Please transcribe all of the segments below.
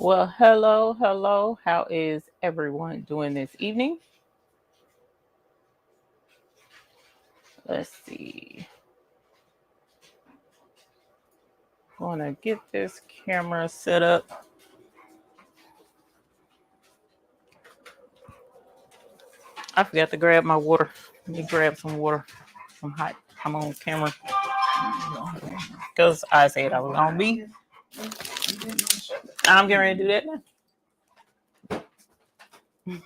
Well, hello, hello. How is everyone doing this evening? Let's see. Going to get this camera set up. I forgot to grab my water. Let me grab some water. I'm hot. I'm on camera. Because I said I was going to be. I'm getting ready to do that now.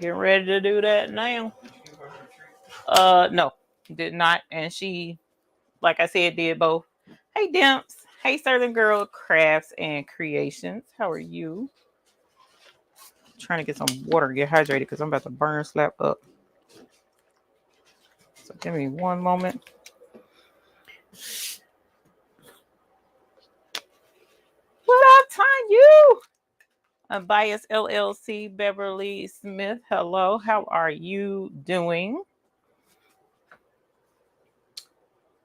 Getting ready to do that now. No, did not. And she, like I said, did both. Hey, Dimps. Hey, Southern Girl Crafts and Creations. How are you? Trying to get some water to get hydrated because I'm about to burn slap up. So give me one moment. What up, Tanya? Bias LLC, Beverly Smith. Hello, how are you doing?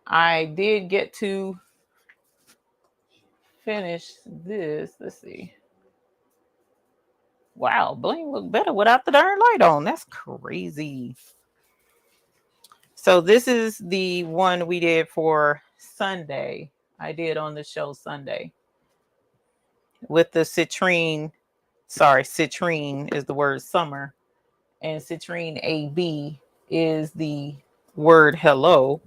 I did get to finish this. Let's see. Wow, bling look better without the darn light on. That's crazy. So this is the one we did for Sunday. I did on the show Sunday with the citrine. Sorry, citrine is the word summer, and Citrine AB is the word hello.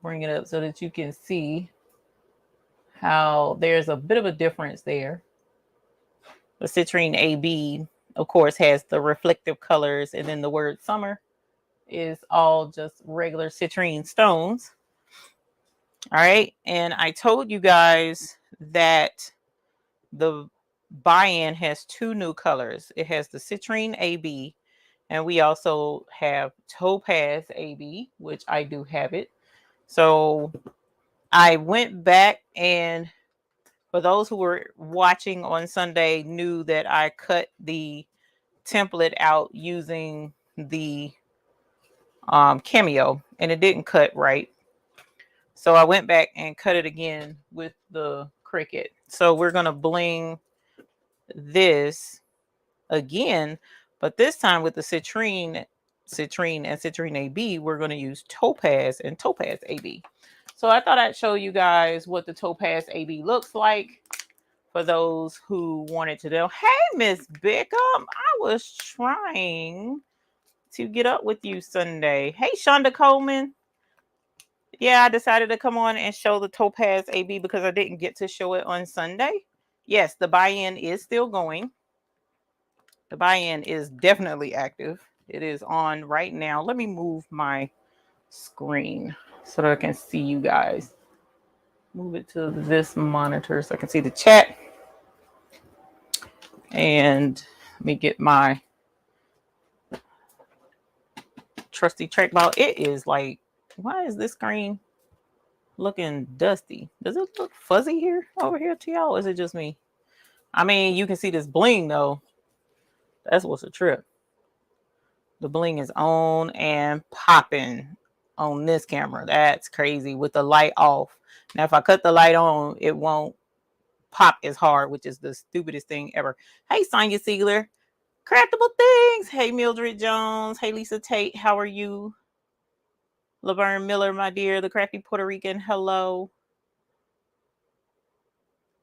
Bring it up so that you can see how there's a bit of a difference there. The Citrine AB, of course, has the reflective colors, and then the word summer is all just regular citrine stones. All right, and I told you guys that the buy-in has two new colors. It has the Citrine AB, and we also have Topaz AB, which I do have it. So I went back, and for those who were watching on Sunday knew that I cut the template out using the Cameo, and it didn't cut right. So I went back and cut it again with the Cricut. So we're going to bling this again, but this time with the Citrine and Citrine AB, we're going to use Topaz and Topaz AB. So I thought I'd show you guys what the Topaz AB looks like for those who wanted to know. Hey, Miss Bickham, I was trying to get up with you Sunday. Hey, Shonda Coleman. Yeah, I decided to come on and show the Topaz AB because I didn't get to show it on Sunday. Yes, the buy-in is still going. The buy-in is definitely active. It is on right now. Let me move my screen so that I can see you guys. Move it to this monitor so I can see the chat. And let me get my trusty trackball. It is like, why is this screen looking dusty? Does it look fuzzy here over here to y'all? Or is it just me? I mean, you can see this bling though. That's what's a trip. The bling is on and popping on this camera. That's crazy with the light off. Now, if I cut the light on, it won't pop as hard, which is the stupidest thing ever. Hey, Sonia Siegler. Craftable things. Hey, Mildred Jones. Hey, Lisa Tate. How are you? Laverne Miller, my dear. The crafty Puerto Rican. Hello.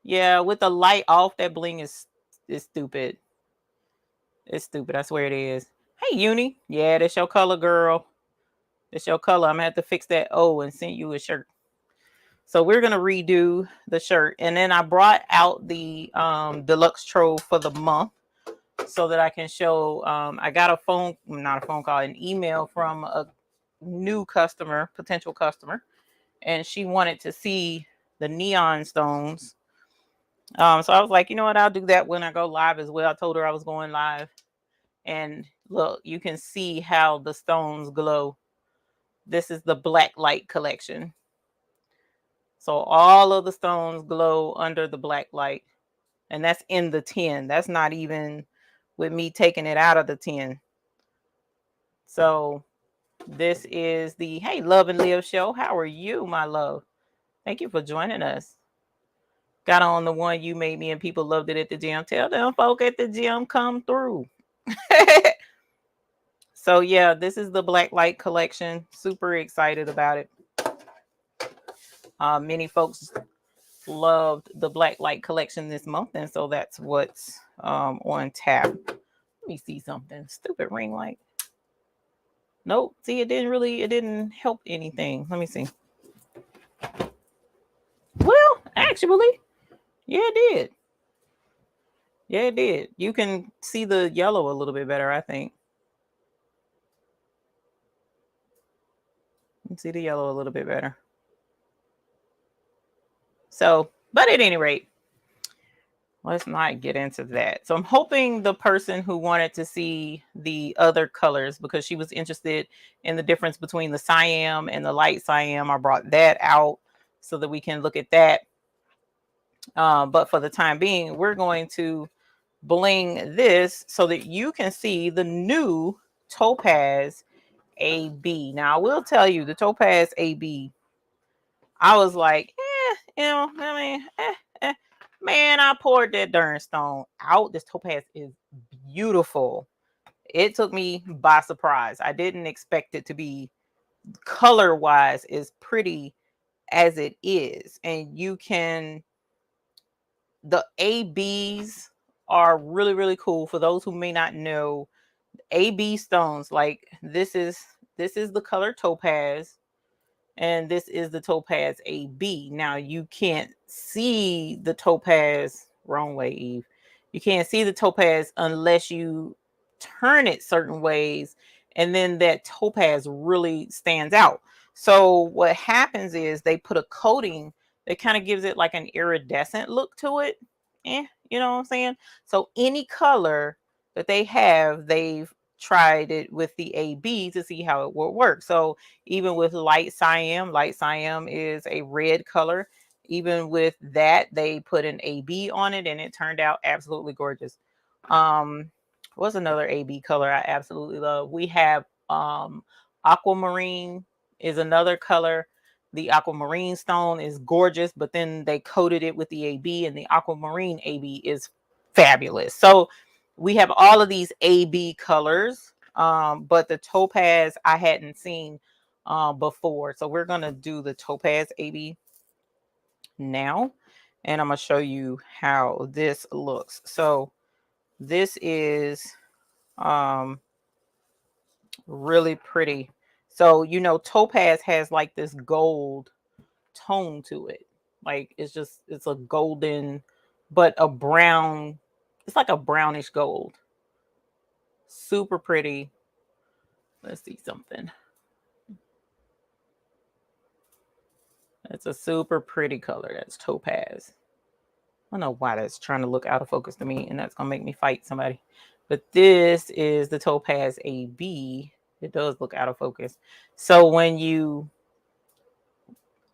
Yeah, with the light off, that bling is stupid. It's stupid. I swear it is. Hey, Uni. Yeah, that's your color, girl. That's your color. I'm going to have to fix that O and send you a shirt. So we're going to redo the shirt. And then I brought out the Deluxe Trove for the month so that I can show. I got an email from a new customer, potential customer. And she wanted to see the neon stones. So I was like, you know what? I'll do that when I go live as well. I told her I was going live. And look, you can see how the stones glow. This is the Blacklight Collection. So all of the stones glow under the black light. And that's in the tin. That's not even with me taking it out of the tin. So This is the Hey Love and Live show. How are you, my love? Thank you for joining us. Got on the one you made me and people loved it at the gym. Tell them folk at the gym come through. So yeah, this is the Blacklight Collection. Super excited about it. Many folks loved the Blacklight Collection this month, and so that's what's on tap. Let me see something. Stupid ring light. Nope. See, it didn't help anything. Let me see. Well, actually, yeah, it did. Yeah, it did. You can see the yellow a little bit better, I think. You can see the yellow a little bit better. So, but at any rate, let's not get into that. So I'm hoping the person who wanted to see the other colors, because she was interested in the difference between the cyan and the light cyan, I brought that out so that we can look at that. But for the time being, we're going to bling this so that you can see the new Topaz AB. Now, I will tell you, the Topaz AB, I was like, man, I poured that darn stone out. This Topaz is beautiful. It took me by surprise. I didn't expect it to be color-wise as pretty as it is. And you can, the ABs are really, really cool. For those who may not know, AB stones, like this is the color Topaz, and this is the Topaz AB. Now you can't see the Topaz, wrong way, Eve. You can't see the Topaz unless you turn it certain ways, and then that Topaz really stands out. So what happens is they put a coating that kind of gives it like an iridescent look to it. You know what I'm saying? So any color that they have, they've tried it with the AB to see how it will work. So even with light cyan is a red color. Even with that, they put an AB on it and it turned out absolutely gorgeous. What's another AB color I absolutely love? We have aquamarine is another color. The aquamarine stone is gorgeous, but then they coated it with the AB, and the aquamarine AB is fabulous. So we have all of these AB colors, but the Topaz I hadn't seen before. So we're going to do the Topaz AB now, and I'm going to show you how this looks. So this is really pretty. So, you know, Topaz has like this gold tone to it. Like it's a golden, but a brown, it's like a brownish gold. Super pretty. Let's see something. That's a super pretty color. That's Topaz. I don't know why that's trying to look out of focus to me, and that's gonna make me fight somebody. But this is the Topaz AB. It does look out of focus. So when you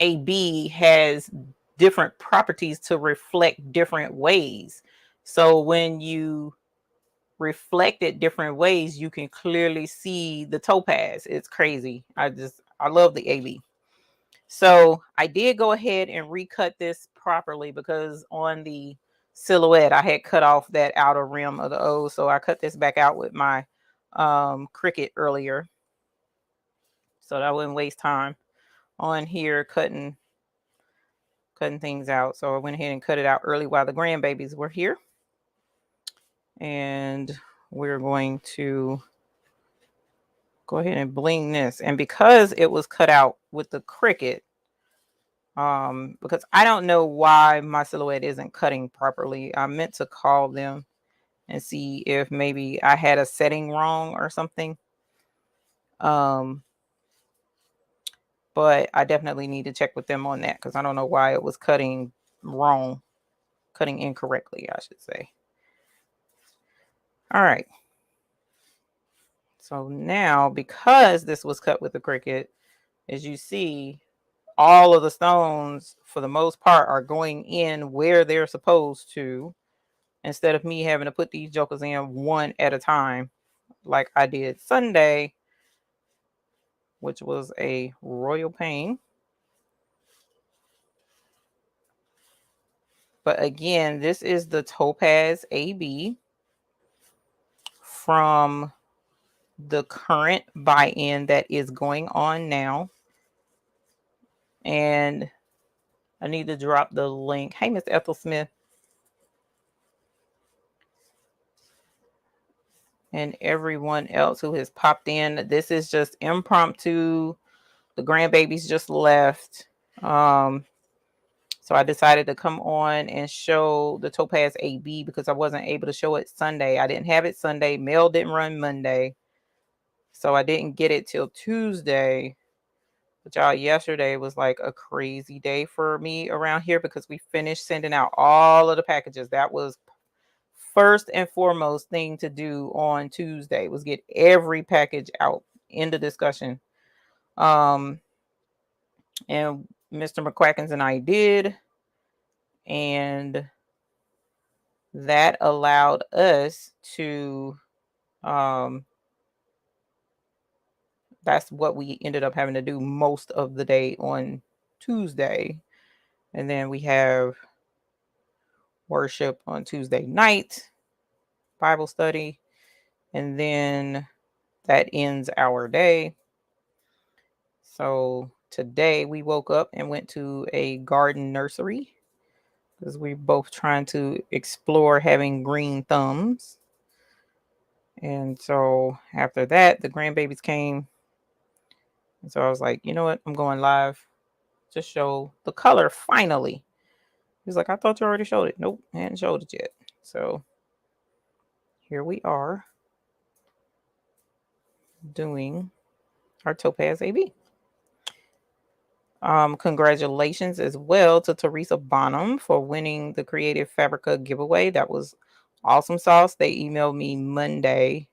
AB has different properties to reflect different ways. So when you reflect it different ways, you can clearly see the Topaz. It's crazy. I love the AB. So I did go ahead and recut this properly because on the silhouette, I had cut off that outer rim of the O. So I cut this back out with my Cricut earlier, so that I wouldn't waste time on here cutting things out. So I went ahead and cut it out early while the grandbabies were here. And we're going to go ahead and bling this. And because it was cut out with the Cricut, because I don't know why my silhouette isn't cutting properly. I meant to call them and see if maybe I had a setting wrong or something. But I definitely need to check with them on that because I don't know why it was cutting wrong, cutting incorrectly, I should say. All right. So now, because this was cut with the Cricut, as you see, all of the stones, for the most part, are going in where they're supposed to, instead of me having to put these jokers in one at a time, like I did Sunday. which was a royal pain. But again, this is the Topaz AB from the current buy-in that is going on now. And I need to drop the link. Hey, Miss Ethel Smith. And everyone else who has popped in. This is just impromptu. The grandbabies just left. So I decided to come on and show the Topaz AB because I wasn't able to show it Sunday. I didn't have it Sunday. Mail didn't run Monday. So I didn't get it till Tuesday. But y'all, yesterday was like a crazy day for me around here because we finished sending out all of the packages. That was first and foremost thing to do on Tuesday, was get every package out. End of discussion. And Mr. McQuackins and I did. And that allowed us to, that's what we ended up having to do most of the day on Tuesday. And then we have worship on Tuesday night, Bible study, and then that ends our day. So today we woke up and went to a garden nursery because we're both trying to explore having green thumbs. And so after that, the grandbabies came. And so I was like, you know what? I'm going live to show the color finally. He's like, I thought you already showed it. Nope, I hadn't showed it yet. So here we are doing our Topaz AB. Congratulations as well to Teresa Bonham for winning the Creative Fabrica giveaway. That was awesome sauce. They emailed me Monday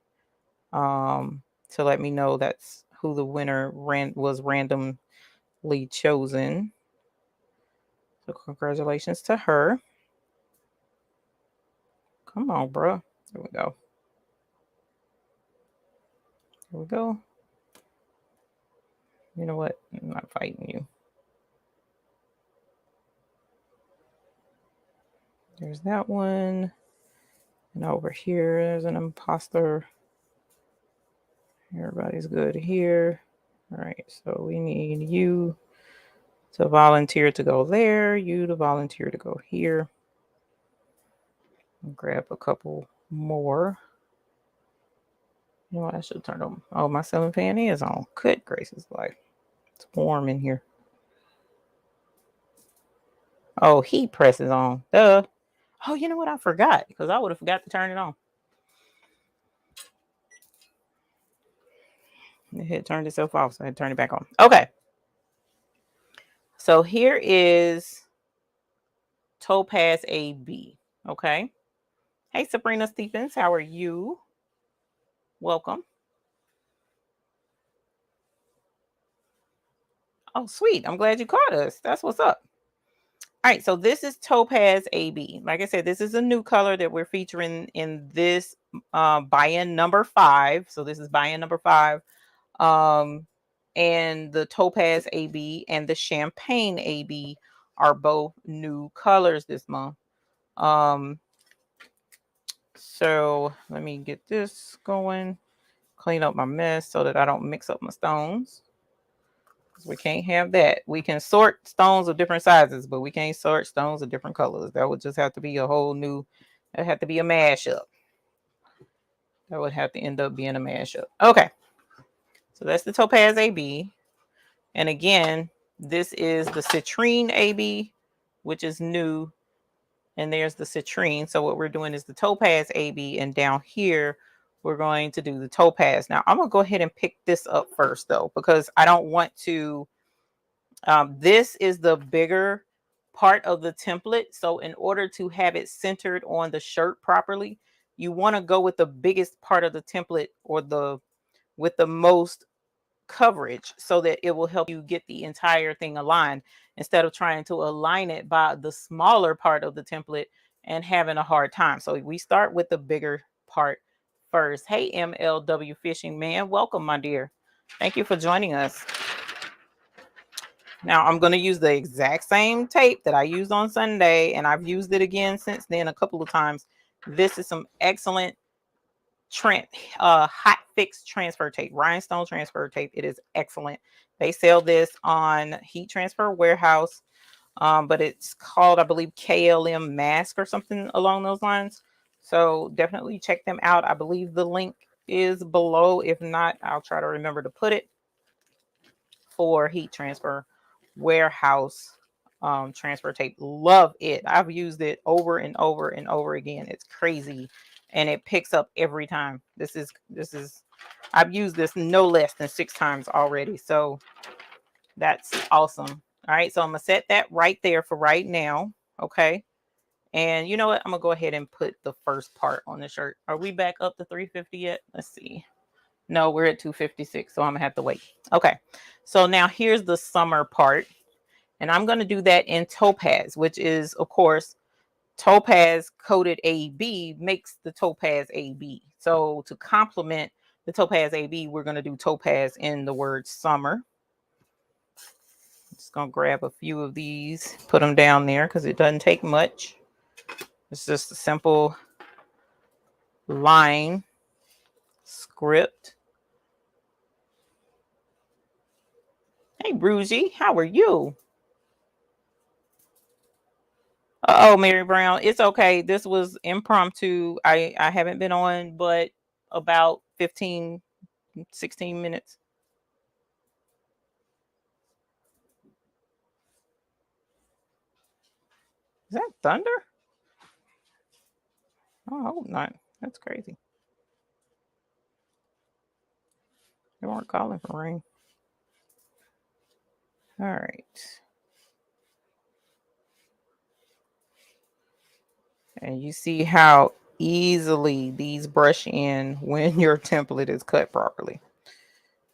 to let me know that's who the winner was randomly chosen. So congratulations to her. Come on, bro. There we go. There we go. You know what? I'm not fighting you. There's that one. And over here, there's an imposter. Everybody's good here. All right, so we need you to volunteer to go there, you to volunteer to go here. I'll grab a couple more. You know what? I should turn them. Oh, my ceiling fan is on. Good gracious life. It's warm in here. Oh, heat press is on. Duh. Oh, you know what? I forgot because I would have forgot to turn it on. It had turned itself off, so I had to turn it back on. Okay. So here is Topaz AB. Okay. Hey, Sabrina Stephens. How are you? Welcome. Oh, sweet. I'm glad you caught us. That's what's up. All right. So this is Topaz AB. Like I said, this is a new color that we're featuring in this buy-in number 5. So this is buy-in number 5. And the Topaz AB and the Champagne AB are both new colors this month. So let me get this going, clean up my mess so that I don't mix up my stones. We can't have that. We can sort stones of different sizes, but we can't sort stones of different colors. That would just have to be a whole new, that have to be a mashup. That would have to end up being a mashup. Okay. So that's the Topaz AB. And again, this is the Citrine AB, which is new. And there's the Citrine. So what we're doing is the Topaz AB. And down here, we're going to do the Topaz. Now, I'm going to go ahead and pick this up first, though, because I don't want to. This is the bigger part of the template. So in order to have it centered on the shirt properly, you want to go with the biggest part of the template or with the most coverage so that it will help you get the entire thing aligned instead of trying to align it by the smaller part of the template and having a hard time. So we start with the bigger part first. Hey, MLW Fishing Man, welcome, my dear. Thank you for joining us. Now I'm going to use the exact same tape that I used on Sunday, and I've used it again since then a couple of times. This is some excellent hot fix transfer tape, rhinestone transfer tape. It is excellent. They sell this on Heat Transfer Warehouse, but it's called, I believe, KLM Mask or something along those lines. So definitely check them out. I believe the link is below. If not, I'll try to remember to put it. For Heat Transfer Warehouse transfer tape. Love it. I've used it over and over and over again. It's crazy, and it picks up every time. This is I've used this no less than 6 times already, so that's awesome. All right, so I'm gonna set that right there for right now. Okay, and you know what, I'm gonna go ahead and put the first part on the shirt. Are we back up to 350 yet? Let's see. No, we're at 256, so I'm gonna have to wait. Okay, so now here's the summer part, and I'm gonna do that in Topaz, which is, of course, Topaz coated AB makes the Topaz AB. So to complement the Topaz AB, we're gonna do Topaz in the word summer. Just gonna grab a few of these, put them down there because it doesn't take much. It's just a simple line script. Hey, Brugie, how are you? Oh, Mary Brown, it's okay. This was impromptu. I haven't been on but about 15, 16 minutes. Is that thunder? Oh, I hope not. That's crazy. They weren't calling for rain. All right. And you see how easily these brush in when your template is cut properly.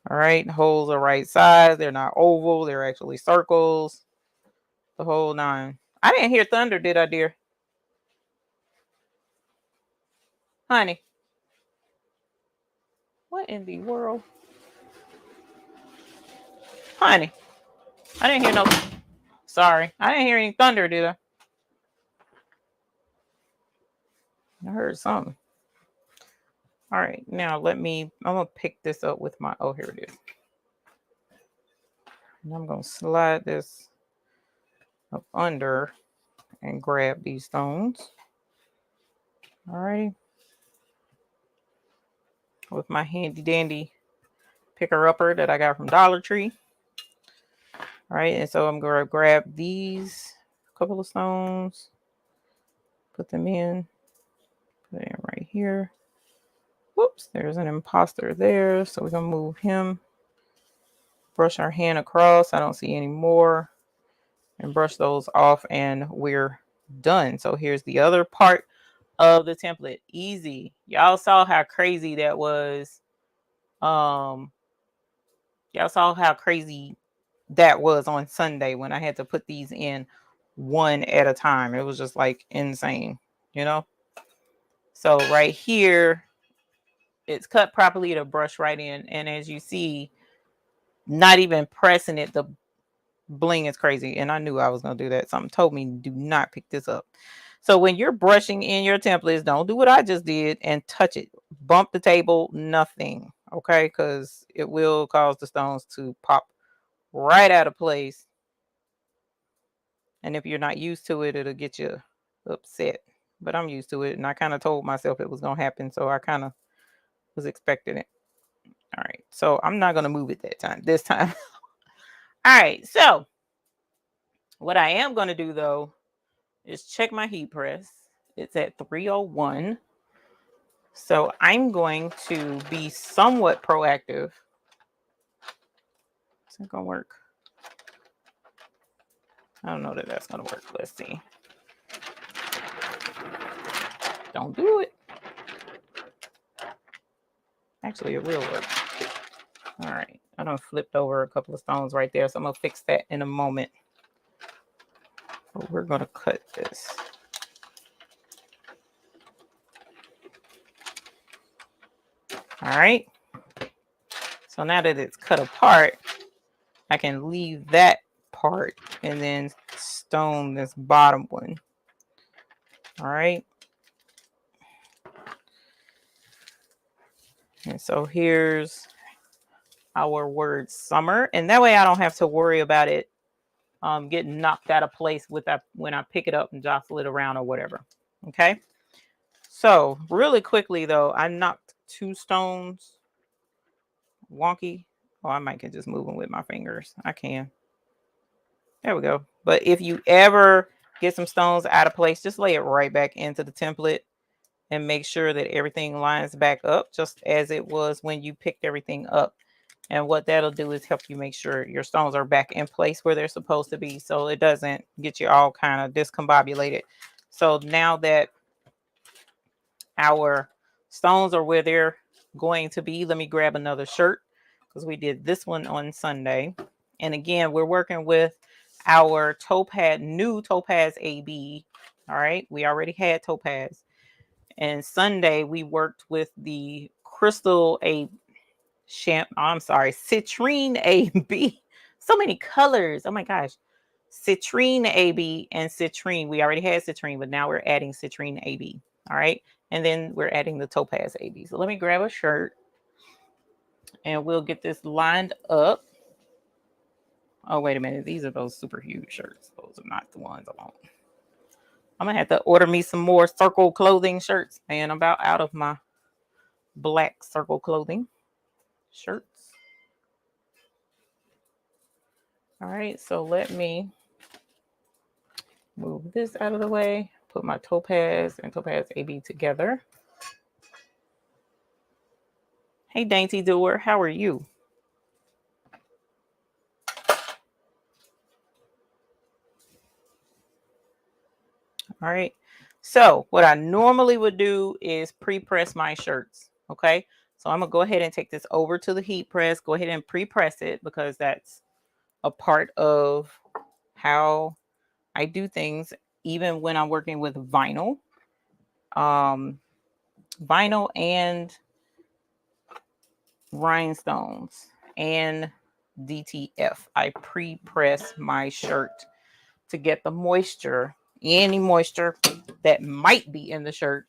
All right, holes are right size. They're not oval. They're actually circles. The whole 9. I didn't hear thunder, did I, dear? Honey. What in the world? Honey. I didn't hear no. Sorry. I didn't hear any thunder, did I? I heard something. All right. Now I'm going to pick this up with my, oh, here it is. And I'm going to slide this up under and grab these stones. All right. With my handy dandy picker-upper that I got from Dollar Tree. All right. And so I'm going to grab these couple of stones, put them in, put it in right here. Whoops, there's an imposter there. So we're going to move him. Brush our hand across. I don't see any more. And brush those off, and we're done. So here's the other part of the template. Easy. Y'all saw how crazy that was. Y'all saw how crazy that was on Sunday when I had to put these in one at a time. It was just like insane, you know? So right here, it's cut properly to brush right in. And as you see, not even pressing it, the bling is crazy. And I knew I was going to do that. Something told me do not pick this up. So when you're brushing in your templates, don't do what I just did and touch it. Bump the table, nothing. Okay, because it will cause the stones to pop right out of place. And if you're not used to it, it'll get you upset. But I'm used to it, and I kind of told myself it was going to happen, so I kind of was expecting it. All right, so I'm not going to move it this time. All right, so what I am going to do, though, is check my heat press. It's at 301. So I'm going to be somewhat proactive. Is that going to work? I don't know that that's going to work. Let's see. Don't do it. Actually, it will work. All right. I done flipped over a couple of stones right there, so I'm going to fix that in a moment. But we're going to cut this. All right. So now that it's cut apart, I can leave that part and then stone this bottom one. All right. And so here's our word summer. And that way I don't have to worry about it getting knocked out of place with that when I pick it up and jostle it around or whatever. Okay. So really quickly though, I knocked 2 stones wonky. Oh, I might can just move them with my fingers. I can. There we go. But if you ever get some stones out of place, just lay it right back into the template and make sure that everything lines back up just as it was when you picked everything up. And what that'll do is help you make sure your stones are back in place where they're supposed to be, so it doesn't get you all kind of discombobulated. So now that our stones are where they're going to be, let me grab another shirt because we did this one on Sunday. And again, we're working with our new Topaz AB. All right, we already had Topaz. And Sunday we worked with the Citrine AB. So many colors. Oh my gosh. Citrine AB and Citrine. We already had Citrine, but now we're adding Citrine AB. All right. And then we're adding the Topaz AB. So let me grab a shirt and we'll get this lined up. Oh, wait a minute. These are those super huge shirts. Those are not the ones I want. I'm going to have to order me some more circle clothing shirts. And I'm about out of my black circle clothing shirts. All right, so let me move this out of the way, put my Topaz and Topaz AB together. Hey, Dainty Doer, how are you? All right, so what I normally would do is pre-press my shirts, okay? So I'm gonna go ahead and take this over to the heat press, go ahead and pre-press it because that's a part of how I do things, even when I'm working with vinyl. Vinyl and rhinestones and DTF. I pre-press my shirt to get the moisture, any moisture that might be in the shirt.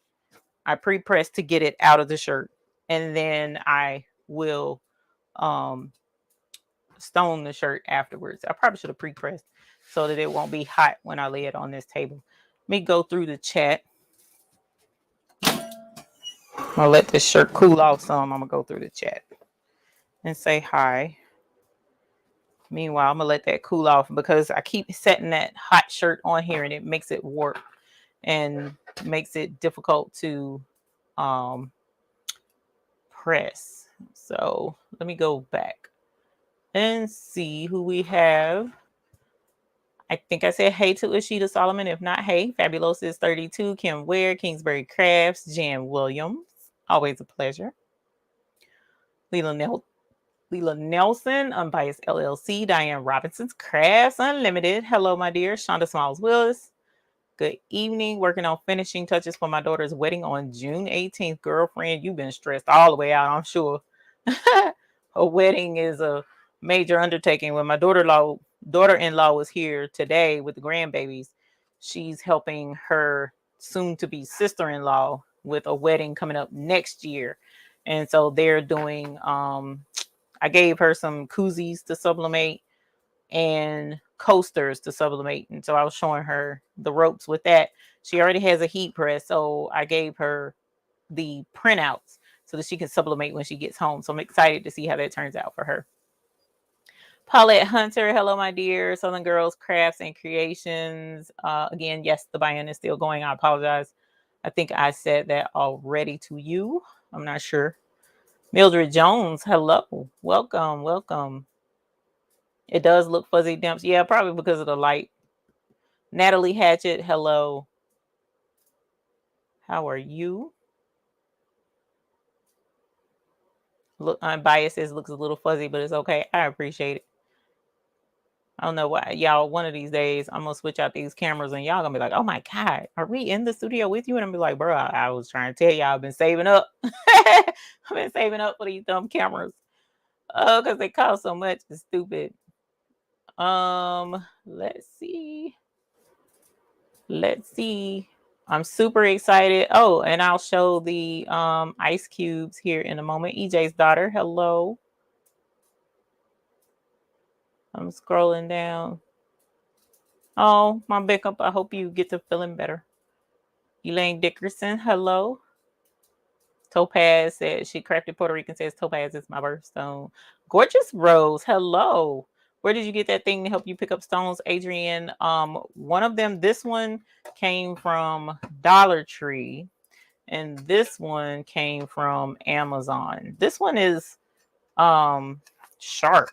I pre-press to get it out of the shirt, and then I will stone the shirt afterwards. I probably should have pre-pressed so that it won't be hot when I lay it on this table. Let me go through the chat. I'm gonna let this shirt cool off some. I'm gonna go through the chat and say hi. Meanwhile, I'm gonna let that cool off because I keep setting that hot shirt on here and it makes it warp and makes it difficult to press. So let me go back and see who we have. I think I said hey to Ashita Solomon. If not, hey, Fabulous is 32, Kim Ware, Kingsbury Crafts, Jan Williams. Always a pleasure. Leela Nelson, Unbiased LLC, Diane Robinson's Crafts Unlimited. Hello, my dear. Shonda Smiles Willis. Good evening. Working on finishing touches for my daughter's wedding on June 18th. Girlfriend, you've been stressed all the way out, I'm sure. Her wedding is a major undertaking. When my daughter-in-law was here today with the grandbabies, she's helping her soon-to-be sister-in-law with a wedding coming up next year. And so they're doing, I gave her some koozies to sublimate and coasters to sublimate. And so I was showing her the ropes with that. She already has a heat press, so I gave her the printouts so that she can sublimate when she gets home. So I'm excited to see how that turns out for her. Paulette Hunter, hello, my dear. Southern Girls Crafts and Creations. Again, yes, the buy-in is still going. I apologize. I think I said that already to you. I'm not sure. Mildred Jones, hello. Welcome, welcome. It does look fuzzy dimps. Yeah, probably because of the light. Natalie Hatchett, hello. How are you? Look, Unbiased says looks a little fuzzy, but it's okay. I appreciate it. I don't know why, y'all. One of these days, I'm gonna switch out these cameras, and y'all gonna be like, "Oh my god, are we in the studio with you?" And I'm be like, "Bro, I was trying to tell y'all, I've been saving up. I've been saving up for these dumb cameras." Oh, because they cost so much. It's stupid. Let's see. Let's see. I'm super excited. Oh, and I'll show the ice cubes here in a moment. EJ's daughter, hello. I'm scrolling down. Oh, my backup. I hope you get to feeling better. Elaine Dickerson, hello. Topaz said she crafted Puerto Rican, says Topaz is my birthstone. Gorgeous Rose, hello. Where did you get that thing to help you pick up stones, Adrian? One of them, this one came from Dollar Tree, and this one came from Amazon. This one is sharp.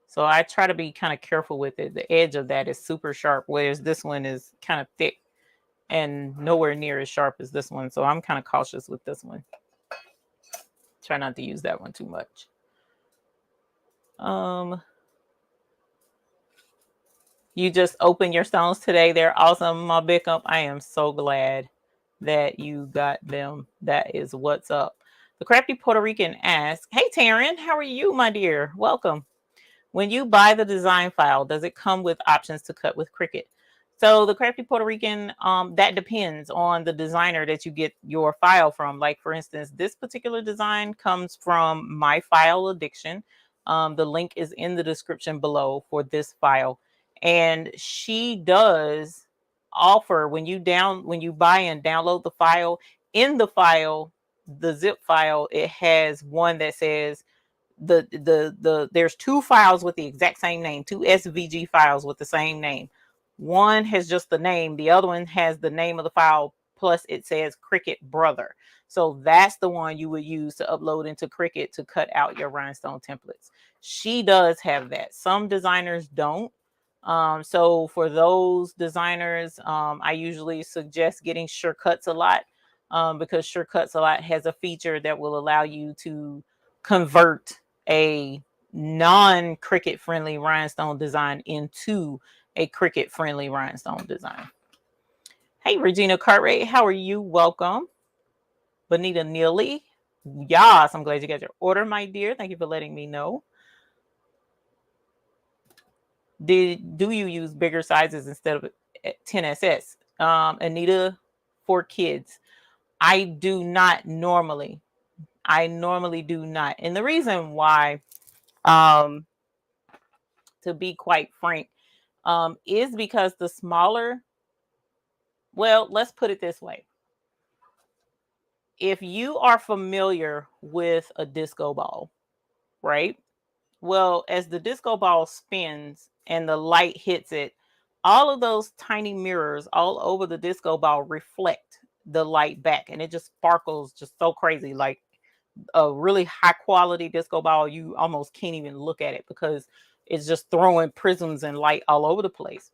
So I try to be kind of careful with it. The edge of that is super sharp, whereas this one is kind of thick and nowhere near as sharp as this one. So I'm kind of cautious with this one. Try not to use that one too much. You just opened your stones today. They're awesome, my Bickup. I am so glad that you got them. That is what's up. The Crafty Puerto Rican asks, hey, Taryn, how are you, my dear? Welcome. When you buy the design file, does it come with options to cut with Cricut? So the Crafty Puerto Rican, that depends on the designer that you get your file from. Like, for instance, this particular design comes from My File Addiction. The link is in the description below for this file. And she does offer, when you buy and download the file, in the file, the zip file, it has one that says, there's two files with the exact same name, two SVG files with the same name. One has just the name, the other one has the name of the file plus it says Cricut Brother. So that's the one you would use to upload into Cricut to cut out your rhinestone templates. She does have that. Some designers don't. So for those designers, I usually suggest getting Sure Cuts a Lot, because Sure Cuts a Lot has a feature that will allow you to convert a non-Cricut friendly rhinestone design into a Cricut friendly rhinestone design. Hey, Regina Cartwright, how are you? Welcome. Bonita Neely. Yes, I'm glad you got your order, my dear. Thank you for letting me know. Do you use bigger sizes instead of 10SS? Anita, for kids. I do not normally. I normally do not. And the reason why, to be quite frank, is because the smaller, well, let's put it this way. If you are familiar with a disco ball, right? Well, as the disco ball spins and the light hits it, all of those tiny mirrors all over the disco ball reflect the light back, and it just sparkles just so crazy. Like a really high quality disco ball, you almost can't even look at it because it's just throwing prisms and light all over the place.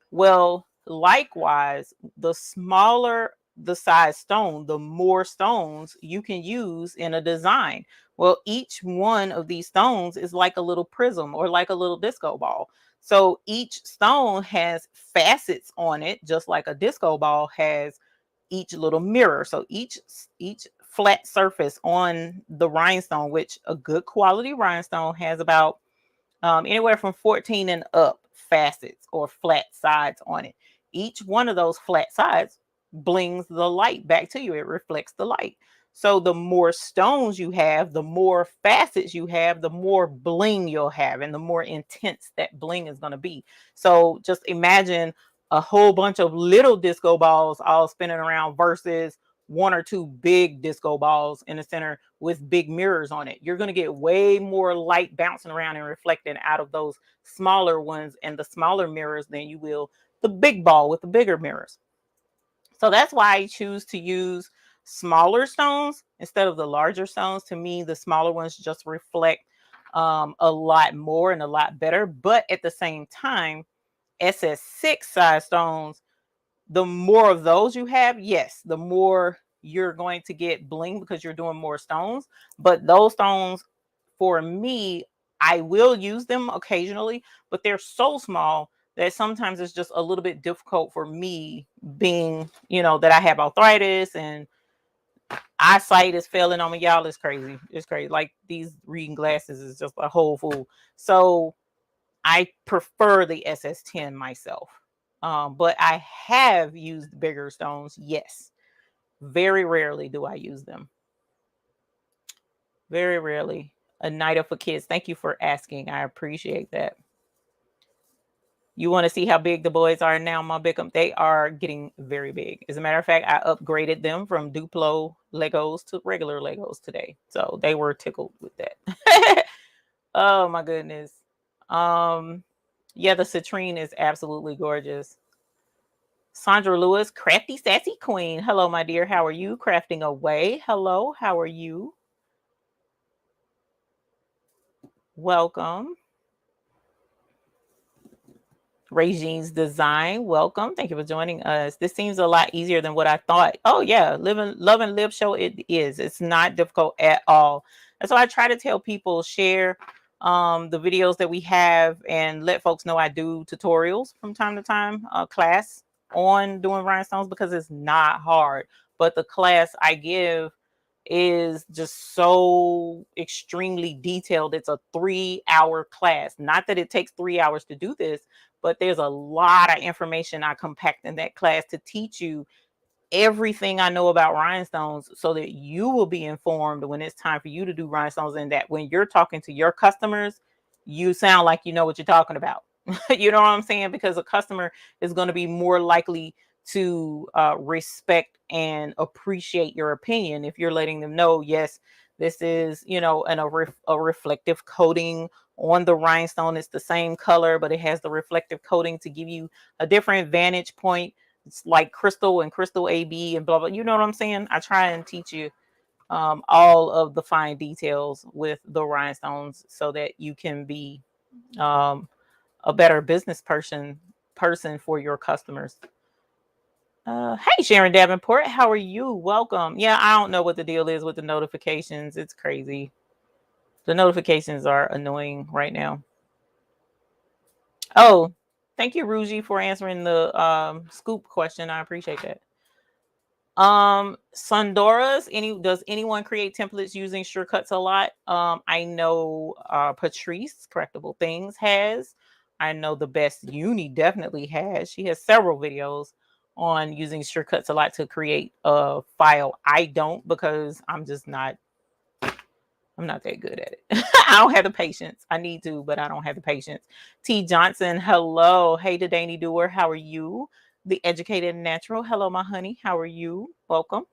Well, likewise, the smaller the size stone, the more stones you can use in a design. Well, each one of these stones is like a little prism or like a little disco ball. So each stone has facets on it, just like a disco ball has each little mirror. So each flat surface on the rhinestone, which a good quality rhinestone has about anywhere from 14 and up facets or flat sides on it. Each one of those flat sides blings the light back to you. It reflects the light. So the more stones you have, the more facets you have, the more bling you'll have, and the more intense that bling is going to be. So just imagine a whole bunch of little disco balls all spinning around versus one or two big disco balls in the center with big mirrors on it. You're going to get way more light bouncing around and reflecting out of those smaller ones and the smaller mirrors than you will the big ball with the bigger mirrors. So that's why I choose to use smaller stones instead of the larger stones. To me, the smaller ones just reflect a lot more and a lot better. But at the same time, SS6 size stones, the more of those you have, yes, the more you're going to get bling because you're doing more stones. But those stones, for me, I will use them occasionally, but they're so small that sometimes it's just a little bit difficult for me, being, that I have arthritis and eyesight is failing on me, y'all. It's crazy. It's crazy. Like these reading glasses is just a whole fool. So I prefer the SS10 myself. But I have used bigger stones. Yes. Very rarely do I use them. Very rarely. A night for kids. Thank you for asking. I appreciate that. You want to see how big the boys are now, my Bickham? They are getting very big. As a matter of fact, I upgraded them from Duplo Legos to regular Legos today. So they were tickled with that. Oh my goodness. Yeah, the citrine is absolutely gorgeous. Sandra Lewis, crafty sassy queen. Hello, my dear. How are you? Crafting away. Hello, how are you? Welcome. Regine's Design, welcome. Thank you for joining us. This seems a lot easier than what I thought. Oh yeah, Love and Live show, it is. It's not difficult at all. And so I try to tell people, share the videos that we have and let folks know I do tutorials from time to time, class on doing rhinestones, because it's not hard. But the class I give is just so extremely detailed. It's a 3-hour class. Not that it takes 3 hours to do this, but there's a lot of information I compact in that class to teach you everything I know about rhinestones, so that you will be informed when it's time for you to do rhinestones, and that when you're talking to your customers, you sound like you know what you're talking about. You know what I'm saying? Because a customer is going to be more likely to respect and appreciate your opinion if you're letting them know, yes, this is, you know, a reflective coating on the rhinestone. It's the same color, but it has the reflective coating to give you a different vantage point. It's like crystal and crystal AB and blah blah. You know what I'm saying? I try and teach you all of the fine details with the rhinestones, so that you can be a better business person for your customers. Hey, Sharon Davenport, how are you? Welcome. Yeah, I don't know what the deal is with the notifications. It's crazy. The notifications are annoying right now. Oh, thank you, Ruji, for answering the scoop question. I appreciate that. Sundoras, does anyone create templates using shortcuts a lot? I know Patrice Correctable Things has. I know the Best Uni definitely has. She has several videos on using shortcuts a lot to create a file. I don't, because I'm not that good at it. I don't have the patience. I need to, but I don't have the patience. T. Johnson, hello. Hey, the Danny Doer, how are you? The Educated Natural, hello, my honey. How are you? Welcome.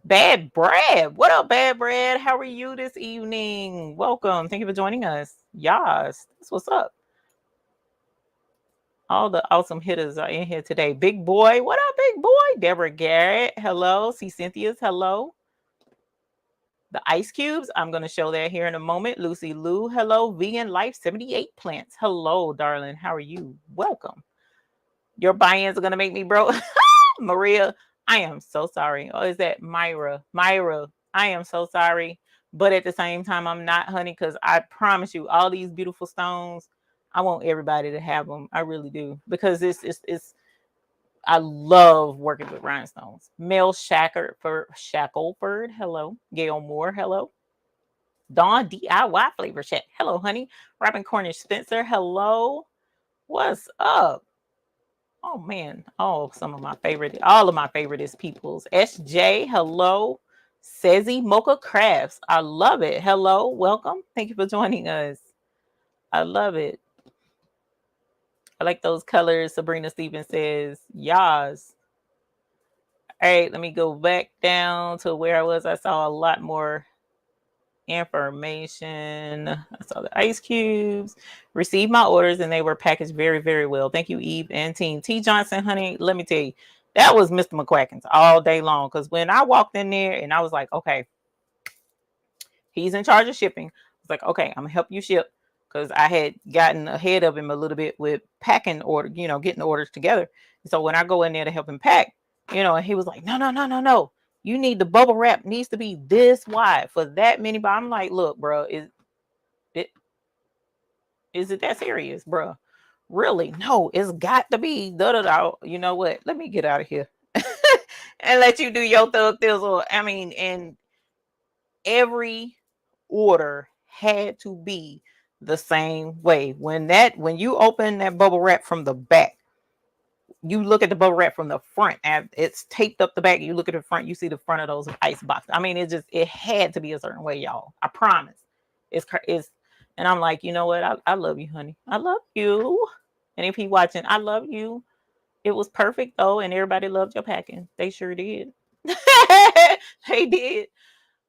Bad Brad, what up, Bad Brad? How are you this evening? Welcome. Thank you for joining us. Yas, that's what's up. All the awesome hitters are in here today. Big Boy, what up, Big Boy? Deborah Garrett, hello. C. Cynthia's, hello. The ice cubes, I'm going to show that here in a moment. Lucy Lou, hello. Vegan Life 78 Plants, hello, darling. How are you? Welcome. Your buy-ins are going to make me broke. Maria, I am so sorry. Oh, is that Myra? Myra, I am so sorry. But at the same time, I'm not, honey, because I promise you, all these beautiful stones, I want everybody to have them. I really do. Because it's I love working with rhinestones. Mel Shackelford, hello. Gail Moore, hello. Dawn DIY Flavor Shack, hello, honey. Robin Cornish Spencer, hello. What's up? Oh man, all of my favorite is people's. SJ, hello. Sezzy Mocha Crafts, I love it. Hello, welcome. Thank you for joining us. I love it. I like those colors. Sabrina Stevens says, yas. All right, let me go back down to where I was. I saw a lot more information. I saw the ice cubes. Received my orders and they were packaged very, very well. Thank you, Eve and team. T. Johnson, honey, let me tell you, that was Mr. McQuackins all day long. Because when I walked in there and I was like, okay, he's in charge of shipping. I was like, okay, I'm gonna help you ship. Because I had gotten ahead of him a little bit with packing order, getting the orders together. So when I go in there to help him pack, and he was like, no. You need the bubble wrap needs to be this wide for that many. But I'm like, look, bro, is it that serious, bro? Really? No, it's got to be da da da. You know what? Let me get out of here. and let you do your thug thizzle. I mean, and every order had to be the same way. When you open that bubble wrap from the back, you look at the bubble wrap from the front and it's taped up the back. You look at the front, you see the front of those ice boxes. I mean, it had to be a certain way, y'all. I promise. It's and I'm like, you know what? I love you, honey. I love you. And if he watching, I love you. It was perfect though, and everybody loved your packing. They sure did. They did.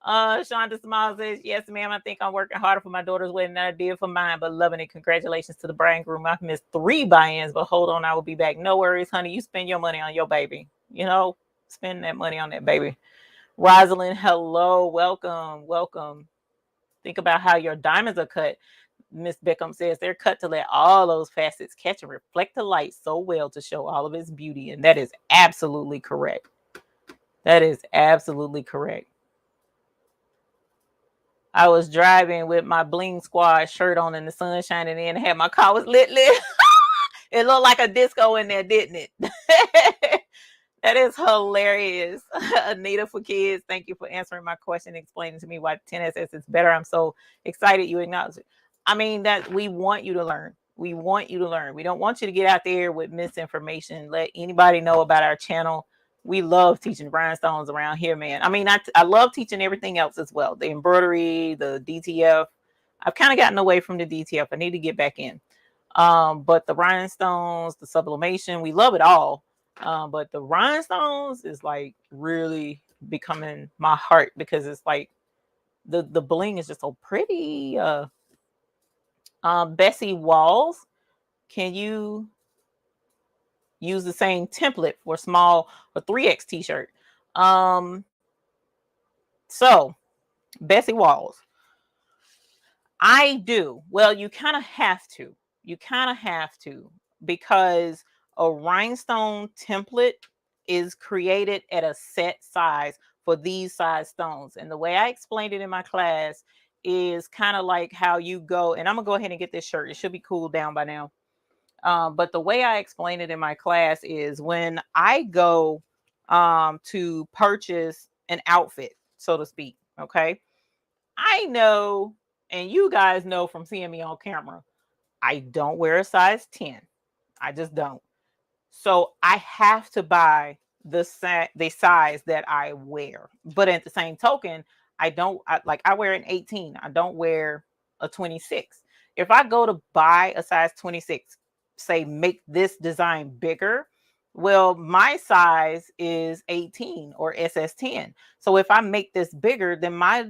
Shonda Smile says, yes, ma'am. I think I'm working harder for my daughter's wedding than I did for mine, but loving it. Congratulations to the bride and groom. I've missed 3 buy-ins, but hold on, I will be back. No worries, honey. You spend your money on your baby. You know, spend that money on that baby. Rosalind, hello. Welcome. Welcome. Think about how your diamonds are cut. Miss Beckham says they're cut to let all those facets catch and reflect the light so well to show all of its beauty. And that is absolutely correct. That is absolutely correct. I was driving with my Bling Squad shirt on and the sun shining in and had my car was lit. It looked like a disco in there, didn't it? That is hilarious. Anita for Kids, thank you for answering my question, explaining to me why 10SS is better. I'm so excited you acknowledge it. I mean, that we want you to learn. We want you to learn. We don't want you to get out there with misinformation. Let anybody know about our channel. We love teaching rhinestones around here, man. I mean, I love teaching everything else as well. The embroidery, the DTF. I've kind of gotten away from the DTF. I need to get back in. But the rhinestones, the sublimation, we love it all. But the rhinestones is like really becoming my heart because it's like the bling is just so pretty. Bessie Walls, can you use the same template for small or 3X t-shirt? So Bessie Walls, I do. Well, you kind of have to. You kind of have to because a rhinestone template is created at a set size for these size stones. And the way I explained it in my class is kind of like how you go, and I'm gonna go ahead and get this shirt. It should be cooled down by now. But the way I explain it in my class is when I go to purchase an outfit, so to speak, okay? I know, and you guys know from seeing me on camera, I don't wear a size 10. I just don't. So I have to buy the size that I wear. But at the same token, I wear an 18. I don't wear a 26. If I go to buy a size 26, say make this design bigger, well, my size is 18 or SS10. So if I make this bigger, then my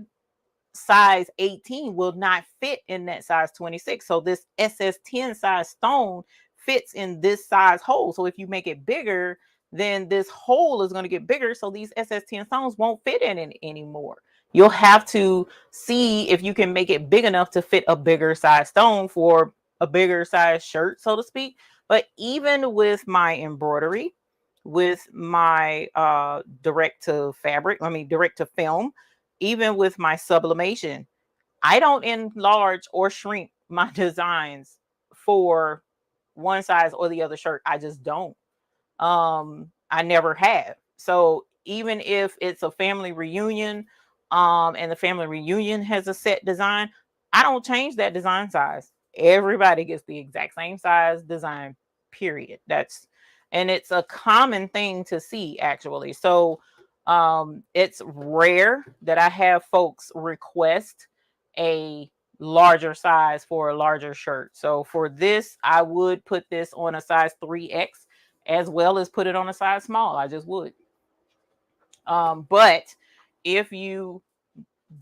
size 18 will not fit in that size 26. So this SS10 size stone fits in this size hole. So if you make it bigger, then this hole is going to get bigger. So these SS10 stones won't fit in it anymore. You'll have to see if you can make it big enough to fit a bigger size stone for a bigger size shirt, so to speak. But even with my embroidery, with my direct to film, even with my sublimation, I don't enlarge or shrink my designs for one size or the other shirt. I just don't. I never have. So even if it's a family reunion, and the family reunion has a set design, I don't change that design size. Everybody gets the exact same size design, period. And it's a common thing to see actually. So it's rare that I have folks request a larger size for a larger shirt. So for this, I would put this on a size 3X as well as put it on a size small. I just would. But if you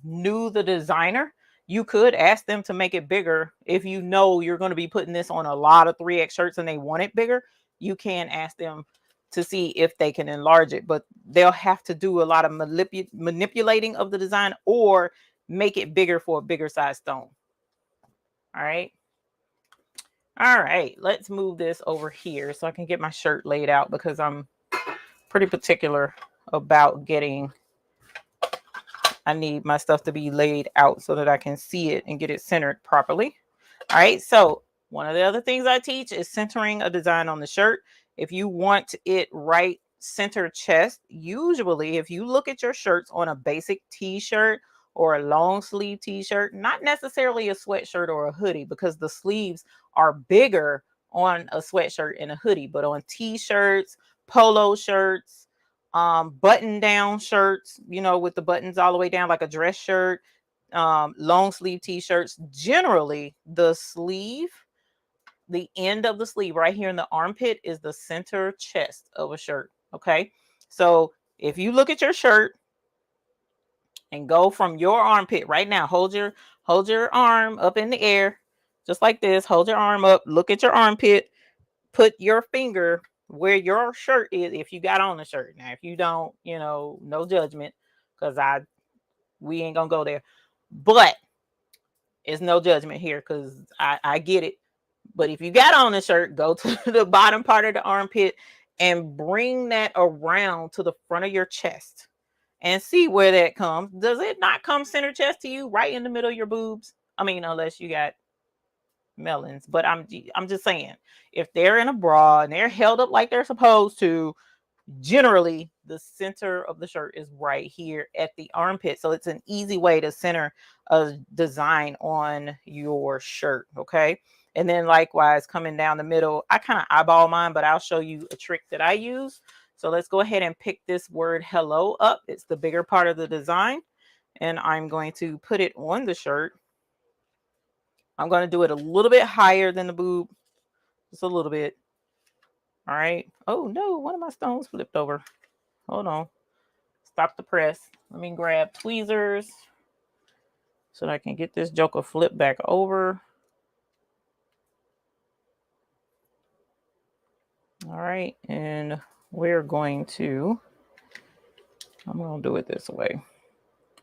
knew the designer, you could ask them to make it bigger. If you know you're going to be putting this on a lot of 3X shirts and they want it bigger, you can ask them to see if they can enlarge it, but they'll have to do a lot of manipulating of the design or make it bigger for a bigger size stone. All right. All right, let's move this over here so I can get my shirt laid out because I'm pretty particular about I need my stuff to be laid out so that I can see it and get it centered properly. All right, so one of the other things I teach is centering a design on the shirt. If you want it right center chest, usually if you look at your shirts on a basic t-shirt or a long sleeve t-shirt, not necessarily a sweatshirt or a hoodie, because the sleeves are bigger on a sweatshirt and a hoodie, but on t-shirts, polo shirts, button down shirts, you know, with the buttons all the way down, like a dress shirt, long sleeve t-shirts, generally the sleeve, the end of the sleeve right here in the armpit is the center chest of a shirt. Okay, so if you look at your shirt and go from your armpit right now, hold your arm up in the air just like this, hold your arm up, look at your armpit, put your finger where your shirt is if you got on the shirt. Now if you don't, you know, no judgment, because we ain't gonna go there, but it's no judgment here because I get it. But if you got on the shirt, go to the bottom part of the armpit and bring that around to the front of your chest and see where that comes. Does it not come center chest to you, right in the middle of your boobs? I mean, unless you got melons, but I'm just saying, if they're in a bra and they're held up like they're supposed to, generally the center of the shirt is right here at the armpit. So it's an easy way to center a design on your shirt. Okay, and then likewise coming down the middle, I kind of eyeball mine, but I'll show you a trick that I use. So let's go ahead and pick this word hello up. It's the bigger part of the design, and I'm going to put it on the shirt. I'm going to do it a little bit higher than the boob, just a little bit. All right. Oh no, one of my stones flipped over. Hold on. Stop the press. Let me grab tweezers so that I can get this joker flipped back over. All right. And I'm going to do it this way.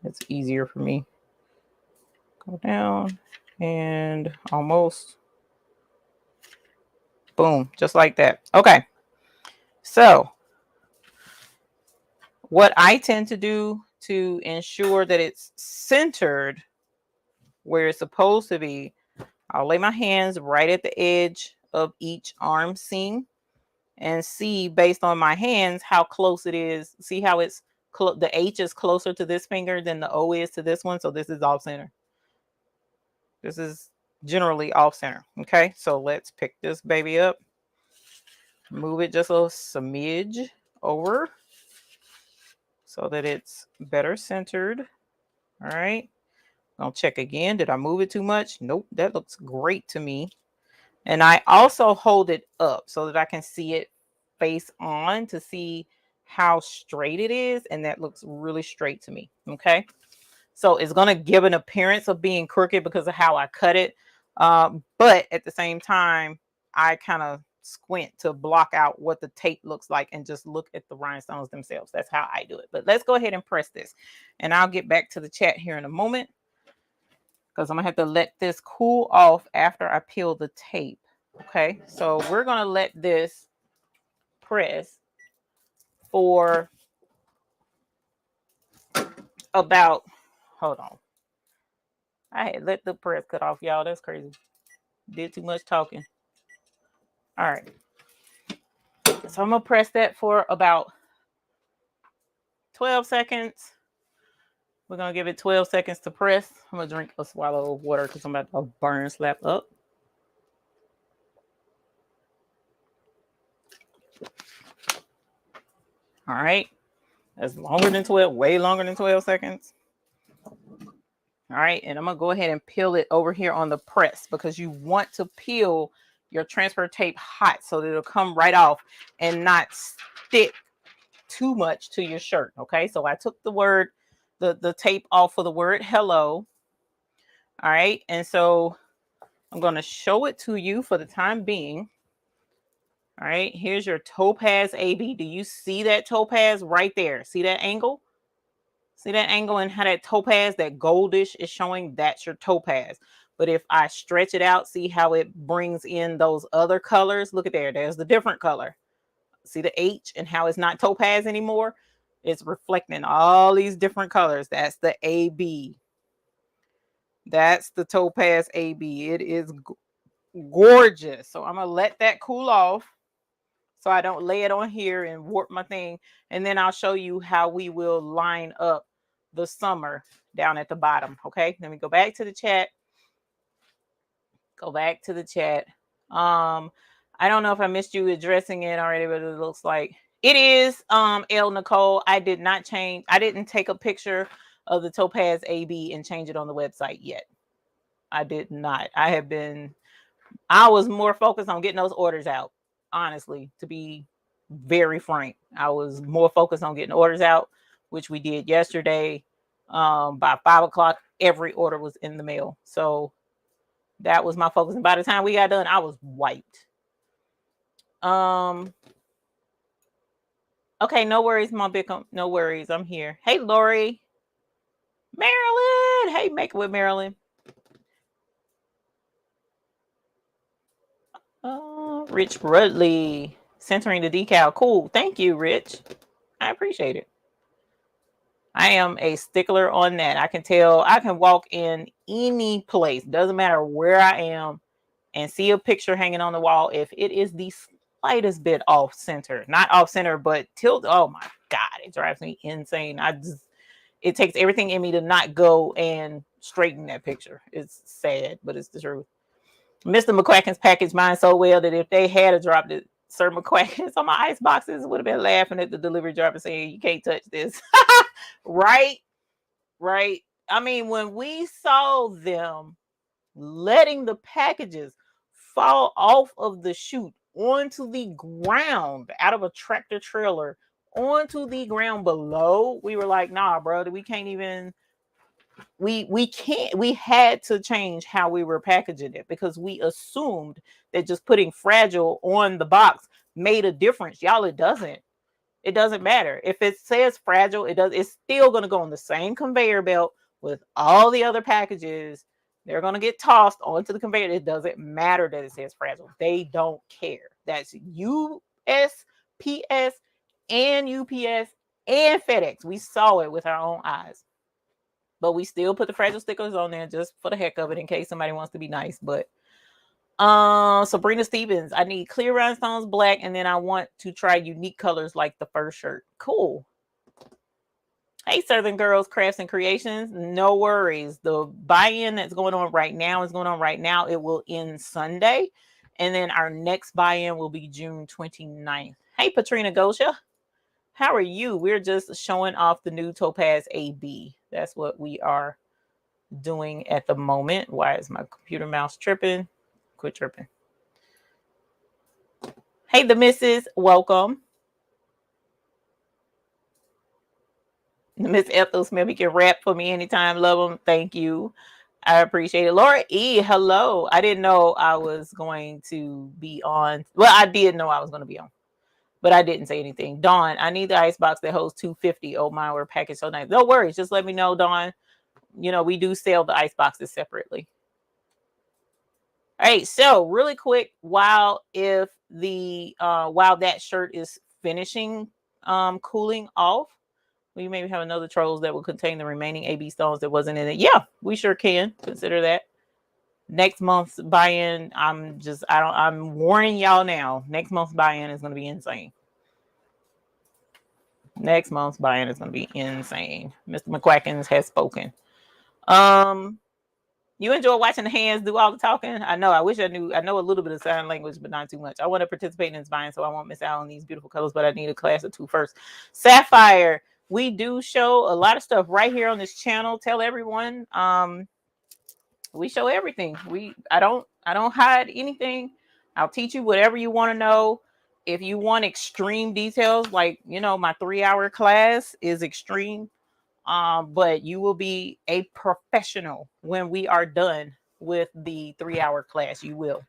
It's easier for me. Go down and almost. Boom. Just like that. Okay. So what I tend to do to ensure that it's centered where it's supposed to be, I'll lay my hands right at the edge of each arm seam and see based on my hands how close it is. See how it's the H is closer to this finger than the O is to this one. So this is off center. This is generally off center. Okay, so let's pick this baby up, move it just a smidge over so that it's better centered. All right, I'll check again. Did I move it too much? Nope, that looks great to me. And I also hold it up so that I can see it face on to see how straight it is. And that looks really straight to me. Okay. So it's going to give an appearance of being crooked because of how I cut it. But at the same time, I kind of squint to block out what the tape looks like and just look at the rhinestones themselves. That's how I do it. But let's go ahead and press this. And I'll get back to the chat here in a moment, because I'm gonna have to let this cool off after I peel the tape. Okay, so we're gonna let this press for about, hold on, I had let the press cut off, y'all. That's crazy. Did too much talking. All right, so I'm gonna press that for about 12 seconds. We're gonna give it 12 seconds to press. I'm gonna drink a swallow of water because I'm about to burn slap up. All right, that's longer than 12, way longer than 12 seconds. All right, and I'm gonna go ahead and peel it over here on the press, because you want to peel your transfer tape hot so that it'll come right off and not stick too much to your shirt. Okay, so I took the tape off for the word hello. All right, and so I'm going to show it to you for the time being. All right, here's your Topaz AB. Do you see that topaz right there? See that angle? See that angle and how that topaz, that goldish is showing? That's your topaz. But if I stretch it out, see how it brings in those other colors? Look at there. There's the different color. See the H and how it's not topaz anymore? It's reflecting all these different colors. That's the AB. That's the Topaz AB. It is gorgeous. So I'm going to let that cool off so I don't lay it on here and warp my thing. And then I'll show you how we will line up the summer down at the bottom. Okay, let me go back to the chat. Go back to the chat. I don't know if I missed you addressing it already, but it looks like it is. L Nicole, I did not change. I didn't take a picture of the Topaz AB and change it on the website yet. I did not. I was more focused on getting those orders out. Honestly, to be very frank, I was more focused on getting orders out, which we did yesterday. By 5 o'clock, every order was in the mail. So that was my focus. And by the time we got done, I was wiped. Okay, no worries, Mom Bickham. No worries. I'm here. Hey, Lori. Marilyn. Hey, Make It With Marilyn. Rich Rudley. Centering the decal. Cool. Thank you, Rich. I appreciate it. I am a stickler on that. I can tell. I can walk in any place. Doesn't matter where I am and see a picture hanging on the wall. If it is the slightest bit off center, not off center, but tilt. Oh my God, it drives me insane. It takes everything in me to not go and straighten that picture. It's sad, but it's the truth. Mr. McQuacken's packaged mine so well that if they had dropped it, Sir McQuacken's on my ice boxes, would have been laughing at the delivery driver saying, "You can't touch this." Right? Right. I mean, when we saw them letting the packages fall off of the chute onto the ground out of a tractor trailer onto the ground below, we were like, nah, bro, we can't even, we had to change how we were packaging it because we assumed that just putting fragile on the box made a difference. Y'all, it doesn't. It doesn't matter. If it says fragile, it's still going to go on the same conveyor belt with all the other packages. They're going to get tossed onto the conveyor. It doesn't matter that it says fragile. They don't care. That's USPS and UPS and FedEx. We saw it with our own eyes. But we still put the fragile stickers on there just for the heck of it in case somebody wants to be nice. But Sabrina Stevens, I need clear rhinestones, black, and then I want to try unique colors like the first shirt. Cool. Hey, Southern Girls Crafts and Creations, no worries. The buy-in that's going on right now is going on right now. It will end Sunday, and then our next buy-in will be June 29th. Hey, Patrina Gosha, how are you? We're just showing off the new Topaz AB. That's what we are doing at the moment. Why is my computer mouse tripping? Quit tripping. Hey, the missus, welcome. Miss Ethel Smith, you can rap for me anytime. Love them. Thank you. I appreciate it. Laura E, hello. I didn't know I was going to be on. Well, I did know I was going to be on, but I didn't say anything. Dawn, I need the ice box that holds 250. Oh my, we're packaged so nice. No worries. Just let me know, Dawn. You know, we do sell the ice boxes separately. All right, so really quick, while that shirt is finishing cooling off, we maybe have another Troves that will contain the remaining AB stones that wasn't in it. Yeah, we sure can consider that. Next month's buy-in, I'm warning y'all now. Next month's buy-in is going to be insane. Next month's buy-in is going to be insane. Mr. McQuackens has spoken. You enjoy watching the hands do all the talking? I know. I wish I knew. I know a little bit of sign language, but not too much. I want to participate in this buying, so I won't miss out on these beautiful colors, but I need a class or two first. Sapphire. We do show a lot of stuff right here on this channel. Tell everyone. We show everything. I don't hide anything. I'll teach you whatever you want to know. If you want extreme details, like, you know, my 3-hour class is extreme. But you will be a professional when we are done with the 3-hour class. You will.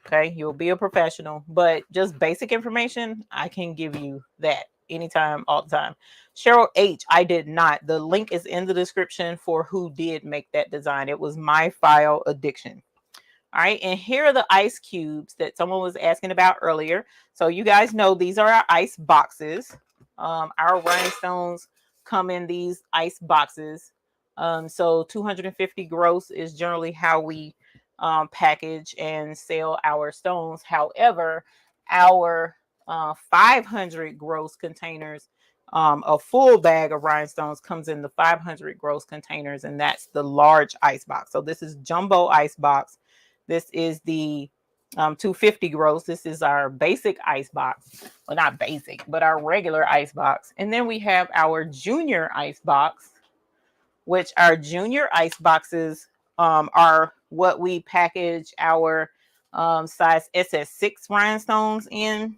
Okay, you'll be a professional, but just basic information, I can give you that anytime, all the time. Cheryl H, I did not. The link is in the description for who did make that design. It was my file addiction. All right, and here are the ice cubes that someone was asking about earlier. So you guys know these are our ice boxes. Our rhinestones come in these ice boxes. So 250 gross is generally how we package and sell our stones. However, our 500 gross containers. A full bag of rhinestones comes in the 500 gross containers, and that's the large ice box. So this is jumbo ice box. This is the 250 gross. This is our basic ice box. Well, not basic, but our regular ice box. And then we have our junior ice box, which our junior ice boxes are what we package our size SS6 rhinestones in.